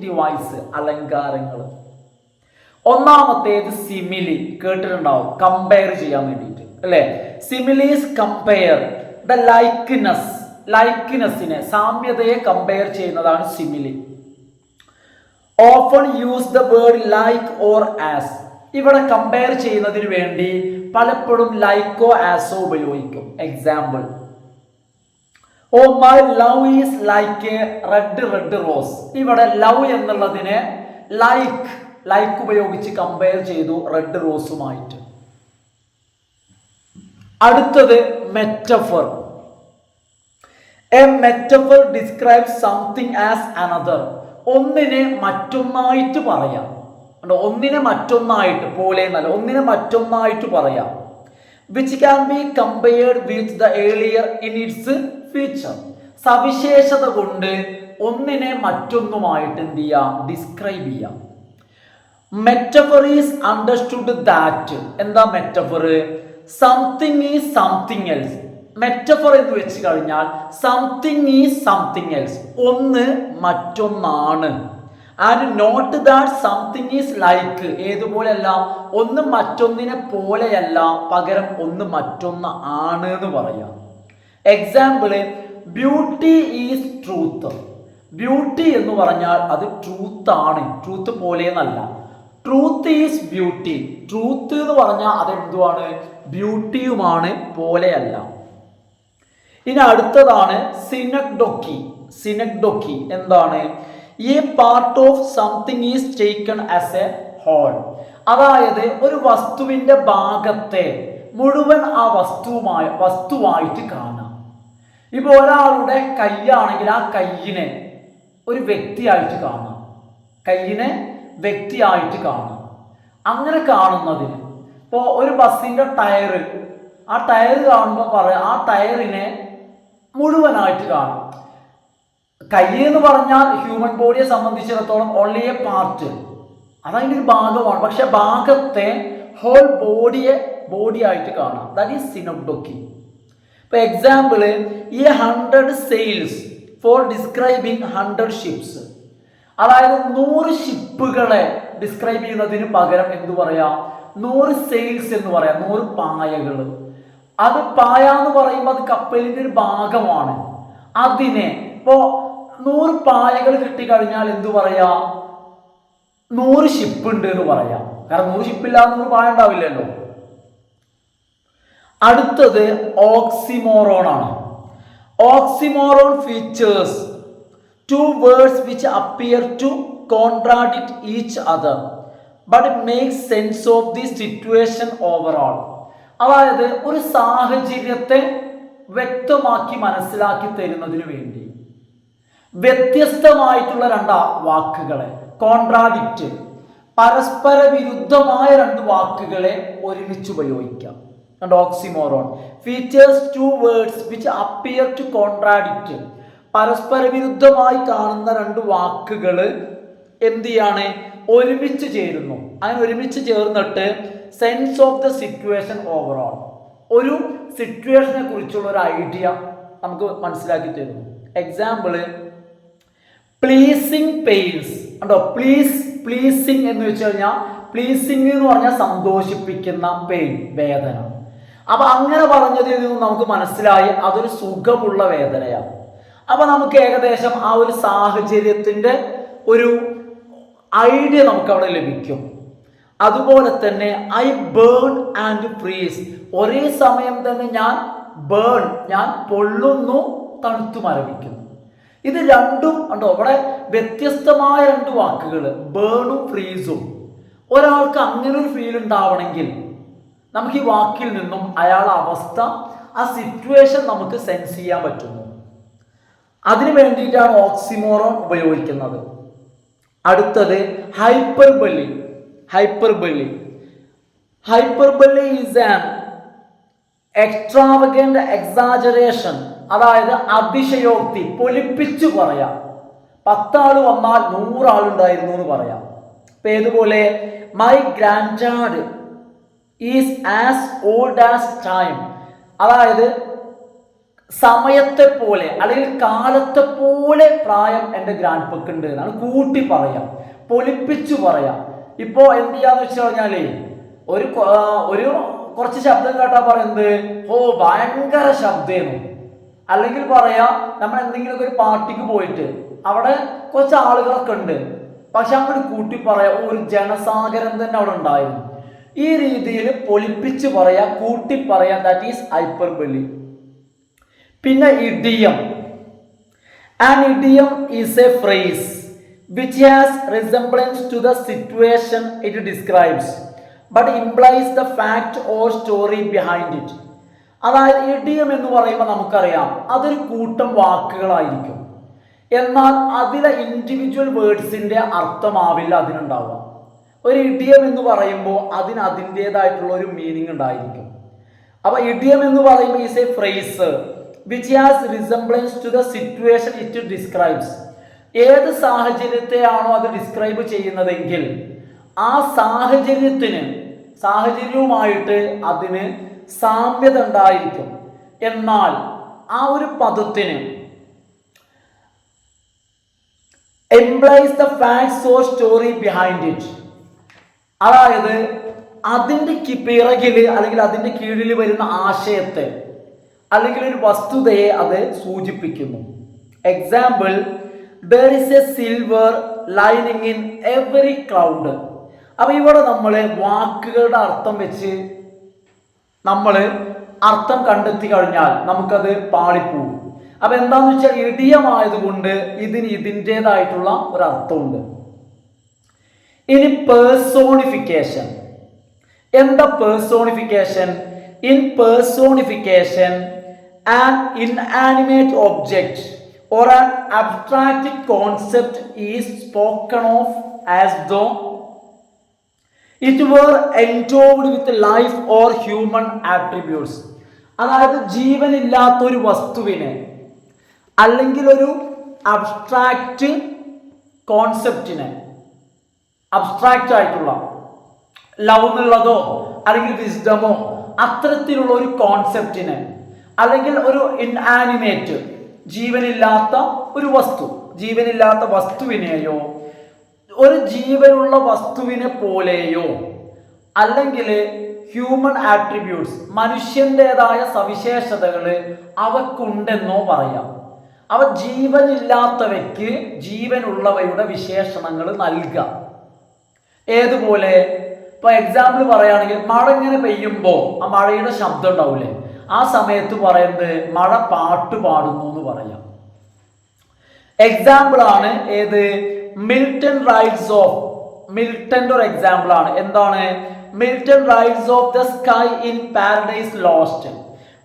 ഡിവൈസ്, അലങ്കാരങ്ങൾ. ഒന്നാമത്തേത് സിമിലി, കേട്ടിട്ടുണ്ടാവും, കമ്പയർ ചെയ്യാൻ വേണ്ടിയിട്ട് അല്ലെ. സിമിലീസ് കമ്പയർ ദ ലൈക്ക്നെസ്സിനെ, സാമ്യതയെ കമ്പയർ ചെയ്യുന്നതാണ് simile. Often use the word like or as. ഇവിടെ കമ്പയർ ചെയ്യുന്നതിന് വേണ്ടി പലപ്പോഴും ലൈക്കോ ആസോ ഉപയോഗിക്കും. Example, oh my love is like a red rose. ഇവിടെ ലവ് എന്നുള്ളതിനെ ലൈക്ക് ഉപയോഗിച്ച് കമ്പയർ ചെയ്തു റെഡ് റോസുമായിട്ട്. അടുത്തത് metaphor. A metaphor describes something as another. ഒന്നിനെ മറ്റൊന്നായിട്ട് പറയാം. ഒന്നിനെ മറ്റൊന്നായിട്ട്, പോലെ എന്നല്ല, ഒന്നിനെ മറ്റൊന്നായിട്ട് പറയാം. Which can be compared with the earlier in its feature. സവിശേഷത കൊണ്ട് ഒന്നിനെ മറ്റൊന്നുമായിട്ട് എന്ത് ചെയ്യാം? ഡിസ്ക്രൈബ് ചെയ്യാം. Metaphor is understood that. എന്താ metaphor? Something is something else. Metaphor എന്ന് വെച്ച് കഴിഞ്ഞാൽ സംതിങ് ഈസ് സംതിങ് എൽസ്, ഒന്ന് മറ്റൊന്നാണ്. And not that something is like. ഏതുപോലെയല്ല? ഒന്ന് മറ്റൊന്നിനെ പോലെയല്ല, പകരം ഒന്ന് മറ്റൊന്ന് ആണ് എന്ന് പറയാം. Example, beauty is truth. Beauty എന്ന് പറഞ്ഞാൽ അത് ട്രൂത്ത് ആണ്, ട്രൂത്ത് പോലെ എന്നല്ല. Truth is beauty. ട്രൂത്ത് എന്ന് പറഞ്ഞാൽ അതെന്തുവാണ്? ബ്യൂട്ടിയുമാണ്, പോലെയല്ല. ഇനി അടുത്തതാണ് സിനക്ഡൊക്കി. സിനക്ഡൊക്കി എന്താണ്? A part of something is taken as a whole. അതായത് ഒരു വസ്തുവിന്റെ ഭാഗത്തെ മുഴുവൻ ആ വസ്തുവായിട്ട് കാണാം. ഇപ്പൊ ഒരാളുടെ കൈയാണെങ്കിൽ ആ കയ്യിനെ ഒരു വ്യക്തിയായിട്ട് കാണാം. കയ്യിനെ വ്യക്തിയായിട്ട് കാണാം. അങ്ങനെ കാണുന്നതിന് ഇപ്പോൾ ഒരു ബസ്സിന്റെ ടയർ, ആ ടയർ കാണുമ്പോൾ പറയാം ആ ടയറിനെ മുഴുവനായിട്ട് കാണാം. കൈ എന്ന് പറഞ്ഞാൽ ഹ്യൂമൻ ബോഡിയെ സംബന്ധിച്ചിടത്തോളം ഓൺലി എ പാർട്ട്, അതതിൻ്റെ ഒരു ഭാഗമാണ്. പക്ഷെ ഭാഗത്തെ ഹോൾ ബോഡി ആയിട്ട് കാണാം. That is synecdoche. ഇപ്പൊ എക്സാമ്പിള്, ഈ 100 സെയിൽസ് ഫോർ ഡിസ്ക്രൈബിങ് 100 ഷിപ്സ്. അതായത് 100 ഷിപ്പുകളെ ഡിസ്ക്രൈബ് ചെയ്യുന്നതിന് പകരം എന്ത് പറയാം? 100 സെയിൽസ് എന്ന് പറയാം. 100 പായകൾ. അത് പായ എന്ന് പറയുമ്പോൾ അത് കപ്പലിന്റെ ഒരു ഭാഗമാണ്. അതിനെ ഇപ്പോ 100 പായകൾ കിട്ടിക്കഴിഞ്ഞാൽ എന്തു പറയാ? 100 ഷിപ്പ് ഉണ്ട് എന്ന് പറയാം. കാരണം 100 ഷിപ്പില്ലാതെ 100 പായ ഉണ്ടാവില്ലല്ലോ. അടുത്തത് ഓക്സിമോറോൺ ആണ്. Oxymoron features two words which appear to contradict each other but make sense of the situation overall. അതായത് ഒരു സാഹചര്യത്തെ വ്യക്തമാക്കി മനസ്സിലാക്കി തരുന്നതിന് വേണ്ടി വ്യത്യസ്തമായിട്ടുള്ള 2 വാക്കുകളെ, കോൺട്രാഡിക്റ്റ്, പരസ്പര വിരുദ്ധമായ 2 വാക്കുകളെ ഒരുമിച്ച് ഉപയോഗിക്കാം. Oxymoron features 2 words which appear to contradict, പരസ്പര വിരുദ്ധമായി കാണുന്ന 2 വാക്കുകൾ എന്ത് ചെയ്യാണ്? ഒരുമിച്ച് ചേരുന്നു. അങ്ങനെ ഒരുമിച്ച് ചേർന്നിട്ട് sense of the situation overall, ഒരു സിറ്റുവേഷനെ കുറിച്ചുള്ള ഒരു ഐഡിയ നമുക്ക് മനസ്സിലാക്കി തരുന്നു. Example, pleasing pains. ഉണ്ടോ? പ്ലീസിങ് എന്ന് വെച്ച് കഴിഞ്ഞാൽ, പ്ലീസിങ് എന്ന് പറഞ്ഞാൽ സന്തോഷിപ്പിക്കുന്ന, പെയിൻ വേദന. അപ്പൊ അങ്ങനെ പറഞ്ഞതിൽ നിന്നും നമുക്ക് മനസ്സിലായി അതൊരു സുഖമുള്ള വേദനയാണ്. അപ്പൊ നമുക്ക് ഏകദേശം ആ ഒരു സാഹചര്യത്തിന്റെ ഒരു ഐഡിയ നമുക്ക് അവിടെ ലഭിക്കും. അതുപോലെ തന്നെ ഐ ബേൺ ആൻഡ് ഫ്രീസ്, ഒരേ സമയം തന്നെ ഞാൻ പൊള്ളുന്നു, തണുത്തു മരവിക്കുന്നു. ഇത് രണ്ടും ഉണ്ടോ? അവിടെ വ്യത്യസ്തമായ 2 വാക്കുകൾ, ബേണും ഫ്രീസും. ഒരാൾക്ക് അങ്ങനെ ഒരു ഫീൽ ഉണ്ടാവണമെങ്കിൽ നമുക്ക് ഈ വാക്കിൽ നിന്നും അയാളുടെ അവസ്ഥ, ആ സിറ്റുവേഷൻ നമുക്ക് സെൻസ് ചെയ്യാൻ പറ്റുന്നു. അതിനു വേണ്ടിയിട്ടാണ് ഓക്സിമോറോൺ ഉപയോഗിക്കുന്നത്. അടുത്തത് hyperbole. Hyperbole is an എക്സ്ട്രാവഗന്റ് exaggeration. അതായത് അതിശയോക്തി, പൊലിപ്പിച്ചു പറയാം. 10 ആൾ വന്നാൽ 100 ആളുണ്ടായിരുന്നു എന്ന് പറയാം. ഇപ്പൊ ഏതുപോലെ, my grand dad is as old as time. അതായത് സമയത്തെ പോലെ അല്ലെങ്കിൽ കാലത്തെ പോലെ പ്രായം എൻ്റെ ഗ്രാൻഡ് പക്ക് ഉണ്ട് എന്നാണ് കൂട്ടി പറയാം, പൊലിപ്പിച്ചു പറയാം. ഇപ്പോ എന്ത് ചെയ്യാന്ന് വെച്ച് കഴിഞ്ഞാല് ഒരു കുറച്ച് ശബ്ദം കേട്ടാ പറയുന്നത് ഓ ഭയങ്കര ശബ്ദേന്നു. അല്ലെങ്കിൽ പറയാ, നമ്മൾ എന്തെങ്കിലുമൊക്കെ ഒരു പാർട്ടിക്ക് പോയിട്ട് അവിടെ കുറച്ച് ആളുകളൊക്കെ ഉണ്ട്, പക്ഷെ അങ്ങോട്ട് കൂട്ടി പറയാ ഒരു ജനസാഗരം തന്നെ അവിടെ ഉണ്ടായിരുന്നു. ഈ രീതിയിൽ പൊലിപ്പിച്ച് പറയാ, കൂട്ടി പറയാം. That is hyperbole. പിന്നെ idiom. An idiom is a phrase which has resemblance to the situation it describes but implies the fact or story behind it. അതായത് ഇഡിയം എന്ന് പറയുമ്പോൾ നമുക്കറിയാം അതൊരു കൂട്ടം വാക്കുകളായിരിക്കും. എന്നാൽ അതിലെ ഇൻഡിവിജ്വൽ വേർഡ്സിന്റെ അർത്ഥമാവില്ല അതിനുണ്ടാവുക. ഒരു ഇഡിയം എന്ന് പറയുമ്പോൾ അതിന് അതിൻ്റെതായിട്ടുള്ള ഒരു മീനിങ് ഉണ്ടായിരിക്കും. അപ്പൊ ഇഡിയം എന്ന് പറയുമ്പോൾ is A phrase which has resemblance to the situation it describes. ഏത് സാഹചര്യത്തെയാണോ അത് ഡിസ്ക്രൈബ് ചെയ്യുന്നതെങ്കിൽ ആ സാഹചര്യവുമായിട്ട് അതിന് സാമ്യത ഉണ്ടായിരിക്കും. എന്നാൽ ആ ഒരു പദത്തിന് implies the facts or story behind it. അതായത് അതിൻ്റെ പിറകിൽ അല്ലെങ്കിൽ അതിൻ്റെ കീഴിൽ വരുന്ന ആശയത്തെ അല്ലെങ്കിൽ ഒരു വസ്തുതയെ അത് സൂചിപ്പിക്കുന്നു. Example, there is a silver lining in every cloud. അപ്പൊ ഇവിടെ നമ്മൾ വാക്കുകളുടെ അർത്ഥം വെച്ച് നമ്മൾ അർത്ഥം കണ്ടെത്തി കഴിഞ്ഞാൽ നമുക്കത് പാളിപ്പോവും. അപ്പൊ എന്താന്ന് വെച്ചാൽ ഇഡിയമായതുകൊണ്ട് ഇതിന് ഇതിൻ്റെതായിട്ടുള്ള ഒരു അർത്ഥമുണ്ട്. ഇനി പേഴ്സോണിഫിക്കേഷൻ. എന്താ personification? In personification an inanimate object or an abstract concept is spoken of as though it were endowed with life or human attributes. അതായത് ജീവനില്ലാത്ത ഒരു വസ്തുവിനെ അല്ലെങ്കിൽ ഒരു അബ്സ്ട്രാക്റ്റ് കോൺസെപ്റ്റിനെ, അബ്സ്ട്രാക്റ്റ് ആയിട്ടുള്ള ലവ് എന്നുള്ളതോ അല്ലെങ്കിൽ വിസ്ഡമോ അത്തരത്തിലുള്ള ഒരു കോൺസെപ്റ്റിനെ അല്ലെങ്കിൽ ഒരു ഇൻആനിമേറ്റ് ജീവനില്ലാത്ത ഒരു വസ്തു, ജീവനില്ലാത്ത വസ്തുവിനെയോ ഒരു ജീവനുള്ള വസ്തുവിനെ പോലെയോ അല്ലെങ്കിൽ ഹ്യൂമൻ ആട്രിബ്യൂട്ട്സ് മനുഷ്യൻ്റെതായ സവിശേഷതകൾ അവക്കുണ്ടെന്നോ പറയാം. അവ ജീവനില്ലാത്തവയ്ക്ക് ജീവനുള്ളവയുടെ വിശേഷണങ്ങൾ നൽകാം. ഏതുപോലെ? ഇപ്പൊ എക്സാമ്പിൾ പറയുകയാണെങ്കിൽ മഴ ഇങ്ങനെ പെയ്യുമ്പോൾ ആ മഴയുടെ ശബ്ദം ഉണ്ടാവില്ലേ, ആ സമയത്ത് പറയുന്നത് മഴ പാട്ട് പാടുന്നു എന്ന് പറയാം. എക്സാമ്പിൾ ആണ് ഏത്? മിൽട്ടൺ റൈറ്റ്സ് ഓഫ്, മിൽട്ടന്റെ ഒരു എക്സാമ്പിൾ ആണ്. എന്താണ്? Milton rights of the sky in paradise lost.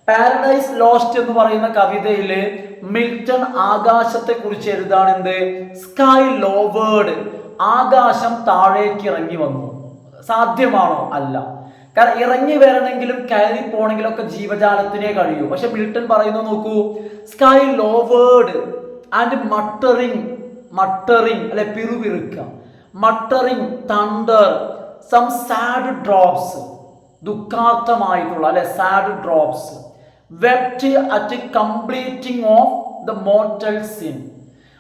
Paradise lost എന്ന് പറയുന്ന കവിതയിൽ മിൽട്ടൺ ആകാശത്തെ കുറിച്ച് എഴുതാണ്. എന്ത്? സ്കൈ ലോവേർഡ്, ആകാശം താഴേക്ക് ഇറങ്ങി വന്നു. സാധ്യമാണോ? അല്ല. കാരണം ഇറങ്ങി വരണമെങ്കിലും കയറി പോകണമെങ്കിലും ഒക്കെ ജീവജാലത്തിനെ കഴിയൂ. പക്ഷെ മിൽട്ടൺ പറയുന്നത് നോക്കൂ, sky lowered and muttering, muttering അല്ലെ പിറുപിറുക്ക, muttering thunder, some sad drops, ദുഃഖാർത്ഥമായിട്ടുള്ള അല്ലെ sad drops, wept at completing of the mortal sin.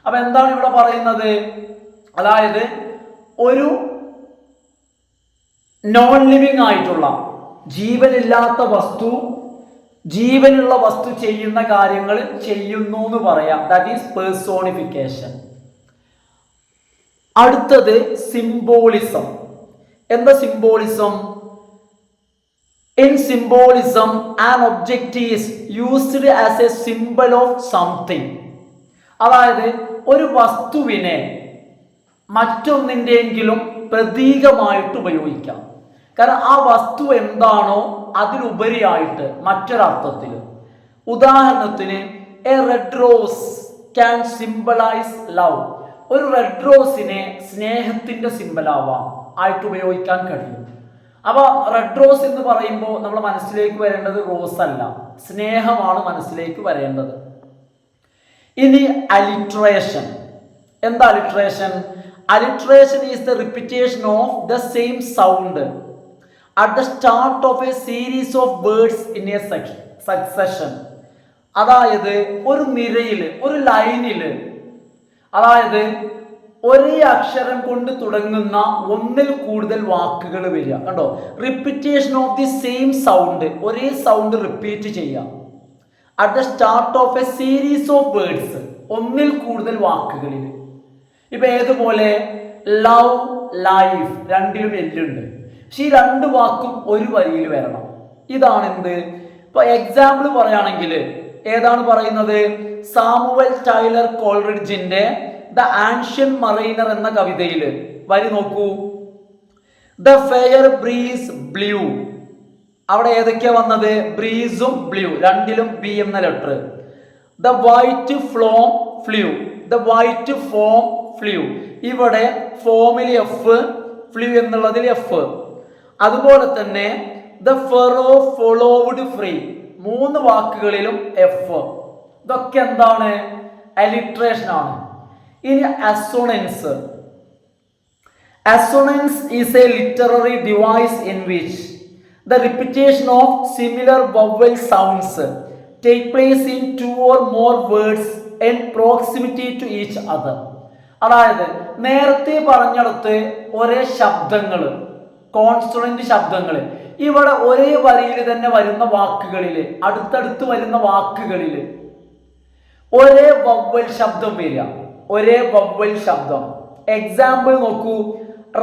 അപ്പൊ എന്താണ് ഇവിടെ പറയുന്നത്? അതായത് ഒരു നോൺ ലിവിങ് ആയിട്ടുള്ള ജീവനില്ലാത്ത വസ്തു ജീവനുള്ള വസ്തു ചെയ്യുന്ന കാര്യങ്ങൾ ചെയ്യുന്നു എന്ന് പറയാം. That is personification. അടുത്തത് സിംബോളിസം. എന്താ symbolism? In symbolism an object is used as A symbol of something. അതായത് ഒരു വസ്തുവിനെ മറ്റൊന്നിൻ്റെയെങ്കിലും പ്രതീകമായിട്ട് ഉപയോഗിക്കാം. കാരണം ആ വസ്തു എന്താണോ അതിലുപരിയായിട്ട് മറ്റൊരർത്ഥത്തിൽ. ഉദാഹരണത്തിന് A red rose can symbolise love. ഒരു റെഡ് റോസിനെ സ്നേഹത്തിന്റെ സിംബലാവാം ആയിട്ട് ഉപയോഗിക്കാൻ കഴിയും. അപ്പൊ റെഡ് റോസ് എന്ന് പറയുമ്പോൾ നമ്മുടെ മനസ്സിലേക്ക് വരേണ്ടത് റോസ് അല്ല, സ്നേഹമാണ് മനസ്സിലേക്ക് വരേണ്ടത്. ഇനി അലിട്രേഷൻ. എന്താ alliteration? Alliteration is the repetition of the same sound at the start of a series of words in a succession. അതായത് ഒരു നിരയിൽ, ഒരു ലൈനിൽ, അതായത് ഒരേ അക്ഷരം കൊണ്ട് തുടങ്ങുന്ന ഒന്നിൽ കൂടുതൽ വാക്കുകൾ വരിക. കണ്ടോ? Repetition of the same sound, ഒരേ സൗണ്ട് റിപ്പീറ്റ് ചെയ്യാം. At the start of A series of words, ഒന്നിൽ കൂടുതൽ വാക്കുകളിൽ. ഇപ്പൊ ഏതുപോലെ? ലവ്, ലൈഫ്, രണ്ടിലും എല്ലുണ്ട്. പക്ഷെ ഈ രണ്ട് വാക്കും ഒരു വരിയിൽ വരണം. ഇതാണ് എന്ത്? ഇപ്പൊ എക്സാമ്പിൾ പറയുകയാണെങ്കിൽ ഏതാണ് പറയുന്നത്? സാമുവൽ ടൈലർ കോൾറിഡ്ജിന്റെ ദ ആൻഷ്യൻ മറൈനർ എന്ന കവിതയിൽ വരി നോക്കൂ. The fair breeze blew. അവിടെ ഏതൊക്കെയാ വന്നത്? ബ്രീസും ബ്ലൂ, രണ്ടിലും ബി എന്ന letter. The white foam flew. The white foam flew. ഇവിടെ ഫോമിൽ എഫ്, ഫ്ലൂ എന്നുള്ളതിൽ എഫ്. അതുപോലെ തന്നെ ദ ഫെറോ ഫോളോവുഡ് ഫ്രീ, 3 വാക്കുകളിലും എഫ്. ഇതൊക്കെ എന്താണ്? അലിട്രേഷൻ ആണ്. ഇനി assonance. Assonance is a literary device in which the repetition of similar vowel sounds take place in 2 or more words in proximity to each other. അതായത് നേരത്തെ പറഞ്ഞിടത്ത് ഒരേ ശബ്ദങ്ങൾ, constant ശബ്ദങ്ങൾ, ഇവിടെ ഒരേ വരിയിൽ തന്നെ വരുന്ന വാക്കുകളിൽ, അടുത്തടുത്ത് വരുന്ന വാക്കുകളിൽ ഒരേ വവ്വൽ ശബ്ദം വരിക, ഒരേ വവ്വൽ ശബ്ദം. എക്സാമ്പിൾ നോക്കൂ.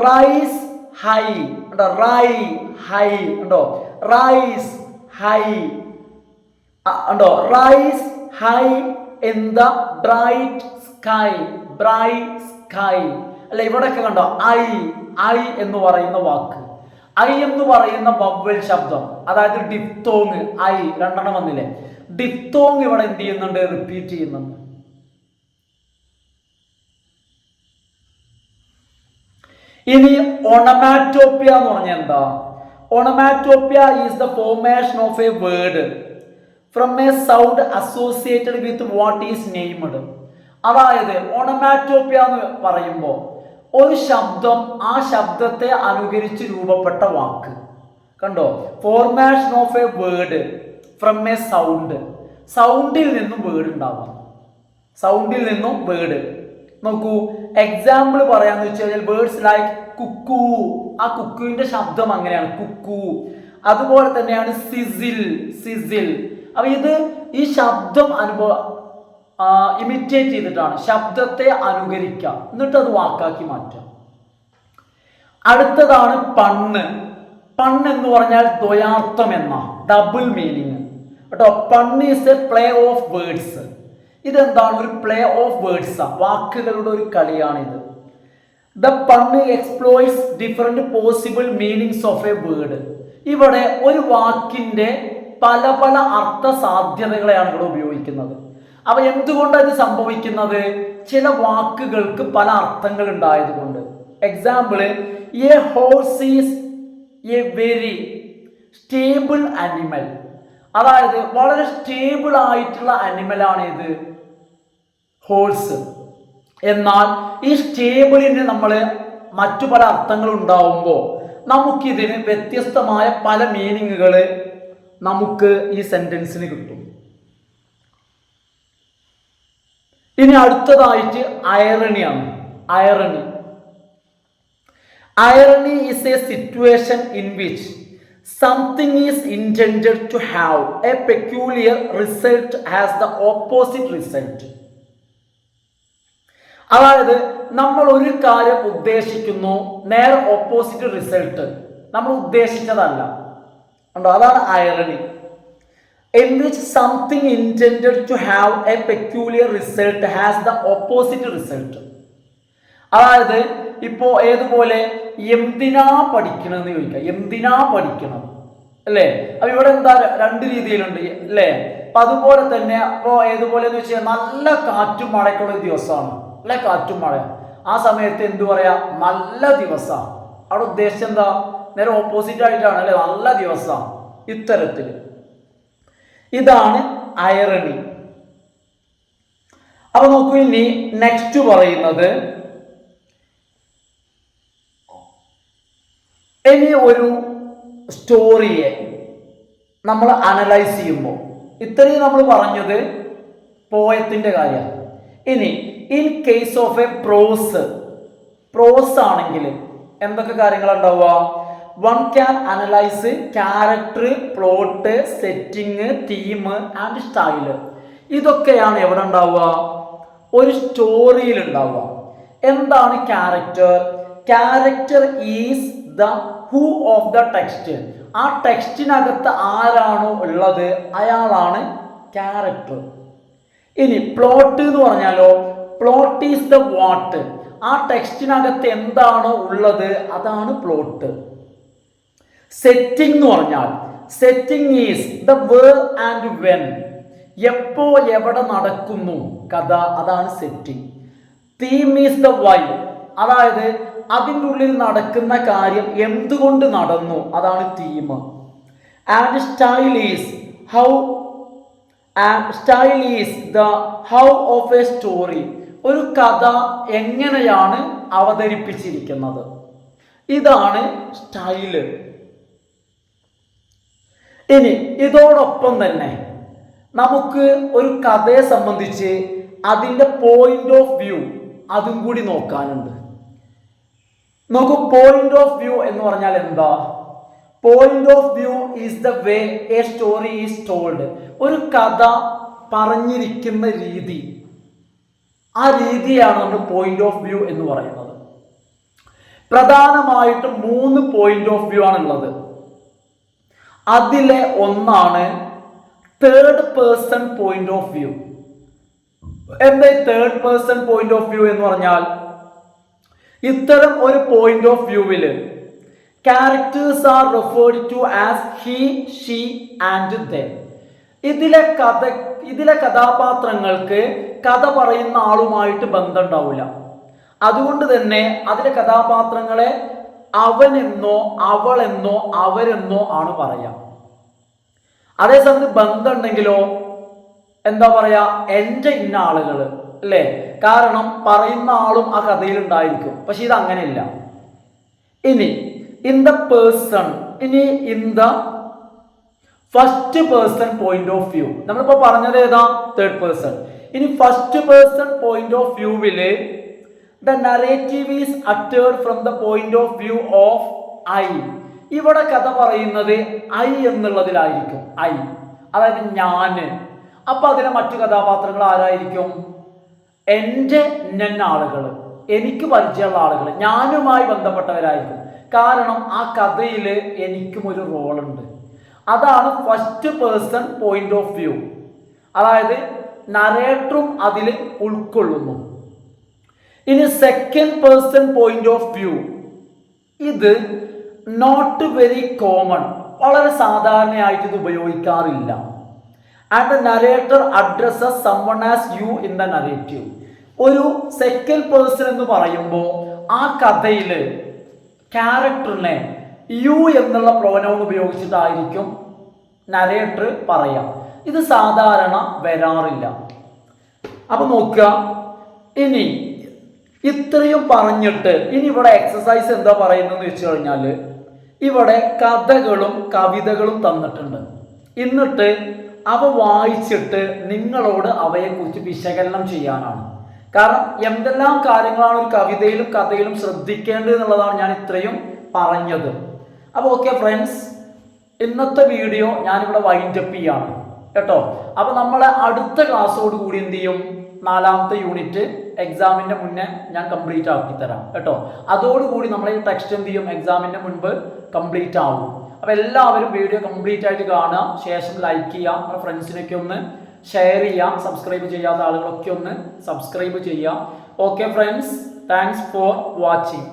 റൈസ് ഹൈ, റൈ ഹൈ ഉണ്ടോ? റൈസ് ഹൈ, ഉണ്ടോ, rise high in the bright sky, bright sky അല്ല. ഇവിടെയൊക്കെ കണ്ടോ ഐ എന്ന് പറയുന്ന വാക്ക്, ഐ എന്ന് പറയുന്ന വവ്വൽ ശബ്ദം, അതായത് ഡിപ്തോങ്, ഐ രണ്ടെണ്ണം വന്നില്ലേ, ഡിപ്തോങ് ഇവിടെ എന്ത് ചെയ്യുന്നുണ്ട്, റിപ്പീറ്റ് ചെയ്യുന്നുണ്ട്. ഇനി ഒണമാറ്റോപ്പിയ എന്ന് പറഞ്ഞാൽ എന്താ? Onomatopoeia is the formation of a word from a sound associated with what is named. അതായത് ഒണമാറ്റോപ്പിയ എന്ന് പറയുമ്പോൾ ഒരു ശബ്ദം, ആ ശബ്ദത്തെ അനുകരിച്ച് രൂപപ്പെട്ട വാക്ക്. കണ്ടോ, formation of a word from a sound, സൗണ്ടിൽ നിന്നും വേർഡ് ഉണ്ടാവാം, സൗണ്ടിൽ നിന്നും വേർഡ്. നോക്കൂ, എക്സാമ്പിൾ പറയാന്ന് വെച്ച് കഴിഞ്ഞാൽ വേർഡ്സ് ലൈക്ക് കുക്കു, ആ കുക്കുവിന്റെ ശബ്ദം അങ്ങനെയാണ്, കുക്കു. അതുപോലെ തന്നെയാണ് സിസിൽ, സിസിൽ. അപ്പൊ ഇത് ഈ ശബ്ദം ഇമിറ്റേറ്റ് ചെയ്തിട്ടാണ്, ശബ്ദത്തെ അനുകരിക്കുക, എന്നിട്ട് അത് വാക്കാക്കി മാറ്റുക. അടുത്തതാണ് പണ്ണ്. പണ്ണ് എന്ന് പറഞ്ഞാൽ ദ്വയാർത്ഥം എന്ന, ഡബിൾ മീനിങ് കേട്ടോ. Pun is a play of words. ഇതെന്താണ്? ഒരു പ്ലേ ഓഫ് വേർഡ്സ്, വാക്കുകളുടെ ഒരു കളിയാണിത്. The pun exploits different possible meanings of a word. ഇവിടെ ഒരു വാക്കിന്റെ പല പല അർത്ഥ സാധ്യതകളെയാണ് ഇവിടെ ഉപയോഗിക്കുന്നത്. അപ്പൊ എന്തുകൊണ്ടാണ് ഇത് സംഭവിക്കുന്നത്? ചില വാക്കുകൾക്ക് പല അർത്ഥങ്ങൾ ഉണ്ടായതുകൊണ്ട്. Example, A horse is A very stable animal. അതായത് വളരെ സ്റ്റേബിൾ ആയിട്ടുള്ള അനിമലാണ് ഇത്, ഹോഴ്സ്. എന്നാൽ ഈ സ്റ്റേബിളിന് നമ്മൾ മറ്റു പല അർത്ഥങ്ങൾ ഉണ്ടാവുമ്പോൾ നമുക്കിതിന് വ്യത്യസ്തമായ പല മീനിങ്ങുകൾ നമുക്ക് ഈ സെന്റൻസിന് കിട്ടും. ഇനി അടുത്തതായിട്ട് ഐറണിയാണ്. Irony. Irony is a situation in which something is intended to have a peculiar result has the opposite result. അതായത് നമ്മൾ ഒരു കാര്യം ഉദ്ദേശിക്കുന്നു, നേരെ ഓപ്പോസിറ്റ് റിസൾട്ട് നമ്മൾ ഉദ്ദേശിച്ചതല്ല, ഉണ്ടോ? അതാണ് irony. In which something intended to have a peculiar result has the opposite result. അതായത് ഇപ്പോ ഏതുപോലെ എന്തിനാ പഠിക്കണമെന്ന് ചോദിക്കാം, എന്തിനാ പഠിക്കണം അല്ലേ? അപ്പൊ ഇവിടെ എന്താ, രണ്ട് രീതിയിലുണ്ട് അല്ലേ? അപ്പൊ അതുപോലെ തന്നെ ഇപ്പോ ഏതുപോലെ എന്ന് വെച്ചാൽ നല്ല കാറ്റും മഴയ്ക്കുള്ള ദിവസമാണ്, നല്ല കാറ്റും മഴ, ആ സമയത്ത് എന്തു പറയാ, നല്ല ദിവസമാണ്. അവിടെ ഉദ്ദേശിച്ചത് എന്താ? നേരെ ഓപ്പോസിറ്റ് ആയിട്ടാണ് അല്ലെ, നല്ല ദിവസമാണ്. ഇത്തരത്തിൽ ഇതാണ് ഐറണി. അപ്പൊ നോക്കൂ, ഇനി നെക്സ്റ്റ് പറയുന്നത്, ഇനി ഒരു സ്റ്റോറിയെ നമ്മൾ അനലൈസ് ചെയ്യുമ്പോൾ, ഇത്രയും നമ്മൾ പറഞ്ഞത് പോയത്തിന്റെ കാര്യം. ഇനി ഇൻ കേസ് ഓഫ് എ പ്രോസ് ആണെങ്കിൽ എന്തൊക്കെ കാര്യങ്ങൾ ഉണ്ടാവുക? One can analyse character, plot, setting, theme and style. ഇതൊക്കെയാണ് എവിടെ ഉണ്ടാവുക? ഒരു സ്റ്റോറിയിൽ ഉണ്ടാവുക. എന്താണ് character? Character is the who of the text. ആ ടെക്സ്റ്റിനകത്ത് ആരാണോ ഉള്ളത് അയാളാണ് ക്യാരക്ടർ. ഇനി പ്ലോട്ട് എന്ന് പറഞ്ഞാലോ, പ്ലോട്ട് ഈസ് ദ വാട്ട്. ആ ടെക്സ്റ്റിനകത്ത് എന്താണോ ഉള്ളത് അതാണ് പ്ലോട്ട്. സെറ്റിംഗ് എന്ന് പറഞ്ഞാൽ, setting is the where and when. എപ്പോ എവിടെ നടക്കുന്നു കഥ, അതാണ് setting. Theme is the why. അതായത് അതിൻ്റെ ഉള്ളിൽ നടക്കുന്ന കാര്യം എന്തുകൊണ്ട് നടന്നു, അതാണ് theme. And style is how. Style is the how of a story. ഒരു കഥ എങ്ങനെയാണ് അവതരിപ്പിച്ചിരിക്കുന്നത്, ഇതാണ് സ്റ്റൈല്. ഇനി ഇതോടൊപ്പം തന്നെ നമുക്ക് ഒരു കഥയെ സംബന്ധിച്ച് അതിൻ്റെ പോയിന്റ് ഓഫ് വ്യൂ അതും കൂടി നോക്കാനുണ്ട്. നോക്കൂ, പോയിന്റ് ഓഫ് വ്യൂ എന്ന് പറഞ്ഞാൽ എന്താ? Point of view is the way A story is told. ഒരു കഥ പറഞ്ഞിരിക്കുന്ന രീതി, ആ രീതിയാണ് നമ്മൾ പോയിന്റ് ഓഫ് വ്യൂ എന്ന് പറയുന്നത്. പ്രധാനമായിട്ടും 3 പോയിന്റ് ഓഫ് വ്യൂ ആണുള്ളത്. അതിലെ ഒന്നാണ് third person point of view. എന്താ third person point of view എന്ന് പറഞ്ഞാൽ, ഇത്തരം ഒരു പോയിന്റ് ഓഫ് വ്യൂവില് characters are referred to as he, she and they. ഇതിലെ കഥാപാത്രങ്ങൾക്ക് കഥ പറയുന്ന ആളുമായിട്ട് ബന്ധം ഉണ്ടാവില്ല. അതുകൊണ്ട് തന്നെ അതിലെ കഥാപാത്രങ്ങളെ അവനെന്നോ അവളെന്നോ അവരെന്നോ ആണ് പറയാ. അതേസമയത്ത് ബന്ധം ഉണ്ടെങ്കിലോ എന്താ പറയാ, എൻ്റെ ഇന്ന ആളുകൾ അല്ലേ, കാരണം പറയുന്ന ആളും ആ കഥയിൽ ഉണ്ടായിരിക്കും. പക്ഷെ ഇത് അങ്ങനെയല്ല. ഇനി ഇൻ ദ പേഴ്സൺ, ഇനി in the first person point of view, നമ്മളിപ്പോ പറഞ്ഞത് ഏതാ, തേർഡ് പേഴ്സൺ. ഇനി ഫസ്റ്റ് പേഴ്സൺ പോയിന്റ് ഓഫ് വ്യൂവില് the narrative is uttered from the point of view of I. ഇവിടെ കഥ പറയുന്നത് ഐ എന്നുള്ളതിലായിരിക്കും. ഐ അതായത് ഞാന്. അപ്പൊ അതിലെ മറ്റു കഥാപാത്രങ്ങൾ ആരായിരിക്കും? എൻ്റെ ആളുകൾ, എനിക്ക് പരിചയമുള്ള ആളുകൾ, ഞാനുമായി ബന്ധപ്പെട്ടവരായിരിക്കും. കാരണം ആ കഥയിൽ എനിക്കും ഒരു റോളുണ്ട്. അതാണ് first person point of view. അതായത് നരേറ്ററും അതിൽ ഉൾക്കൊള്ളുന്നു. ഇനി second person point of view, ഇത് നോട്ട് വെരി കോമൺ, വളരെ സാധാരണയായിട്ട് ഇത് ഉപയോഗിക്കാറില്ല. And the narrator addresses someone as you in the narrative. ഒരു സെക്കൻഡ് പേഴ്സൺ എന്ന് പറയുമ്പോൾ ആ കഥയിൽ ക്യാരക്ടറിനെ യു എന്നുള്ള പ്രോനൗൺ ഉപയോഗിച്ചിട്ടായിരിക്കും നരേറ്റർ പറയാം. ഇത് സാധാരണ വരാറില്ല. അപ്പൊ നോക്കുക, ഇനി ഇത്രയും പറഞ്ഞിട്ട് ഇനി ഇവിടെ എക്സസൈസ് എന്താ പറയുന്നതെന്ന് വെച്ച് കഴിഞ്ഞാൽ, ഇവിടെ കഥകളും കവിതകളും തന്നിട്ടുണ്ട്. എന്നിട്ട് അവ വായിച്ചിട്ട് നിങ്ങളോട് അവയെക്കുറിച്ച് വിശകലനം ചെയ്യാനാണ്. കാരണം എന്തെല്ലാം കാര്യങ്ങളാണ് ഒരു കവിതയിലും കഥയിലും ശ്രദ്ധിക്കേണ്ടത് എന്നുള്ളതാണ് ഞാൻ ഇത്രയും പറഞ്ഞത്. അപ്പോൾ ഓക്കെ ഫ്രണ്ട്സ്, ഇന്നത്തെ വീഡിയോ ഞാനിവിടെ വൈൻഡപ്പ് ചെയ്യാണ് കേട്ടോ. അപ്പോൾ നമ്മളെ അടുത്ത ക്ലാസ്സോട് കൂടി എന്ത് ചെയ്യും, 4ാമത്തെ യൂണിറ്റ് എക്സാമിൻ്റെ മുന്നേ ഞാൻ കംപ്ലീറ്റ് ആക്കി തരാം കേട്ടോ. അതോടുകൂടി നമ്മൾ ഈ ടെക്സ്റ്റ് എന്ത് ചെയ്യും, എക്സാമിൻ്റെ മുൻപ് കംപ്ലീറ്റ് ആവും. അപ്പോൾ എല്ലാവരും വീഡിയോ കംപ്ലീറ്റ് ആയിട്ട് കാണുക, ശേഷം ലൈക്ക് ചെയ്യുക, നമ്മുടെ ഫ്രണ്ട്സിനൊക്കെ ഒന്ന് ഷെയർ ചെയ്യുക, സബ്സ്ക്രൈബ് ചെയ്യാത്ത ആളുകളൊക്കെ ഒന്ന് സബ്സ്ക്രൈബ് ചെയ്യുക. Okay friends, thanks for watching.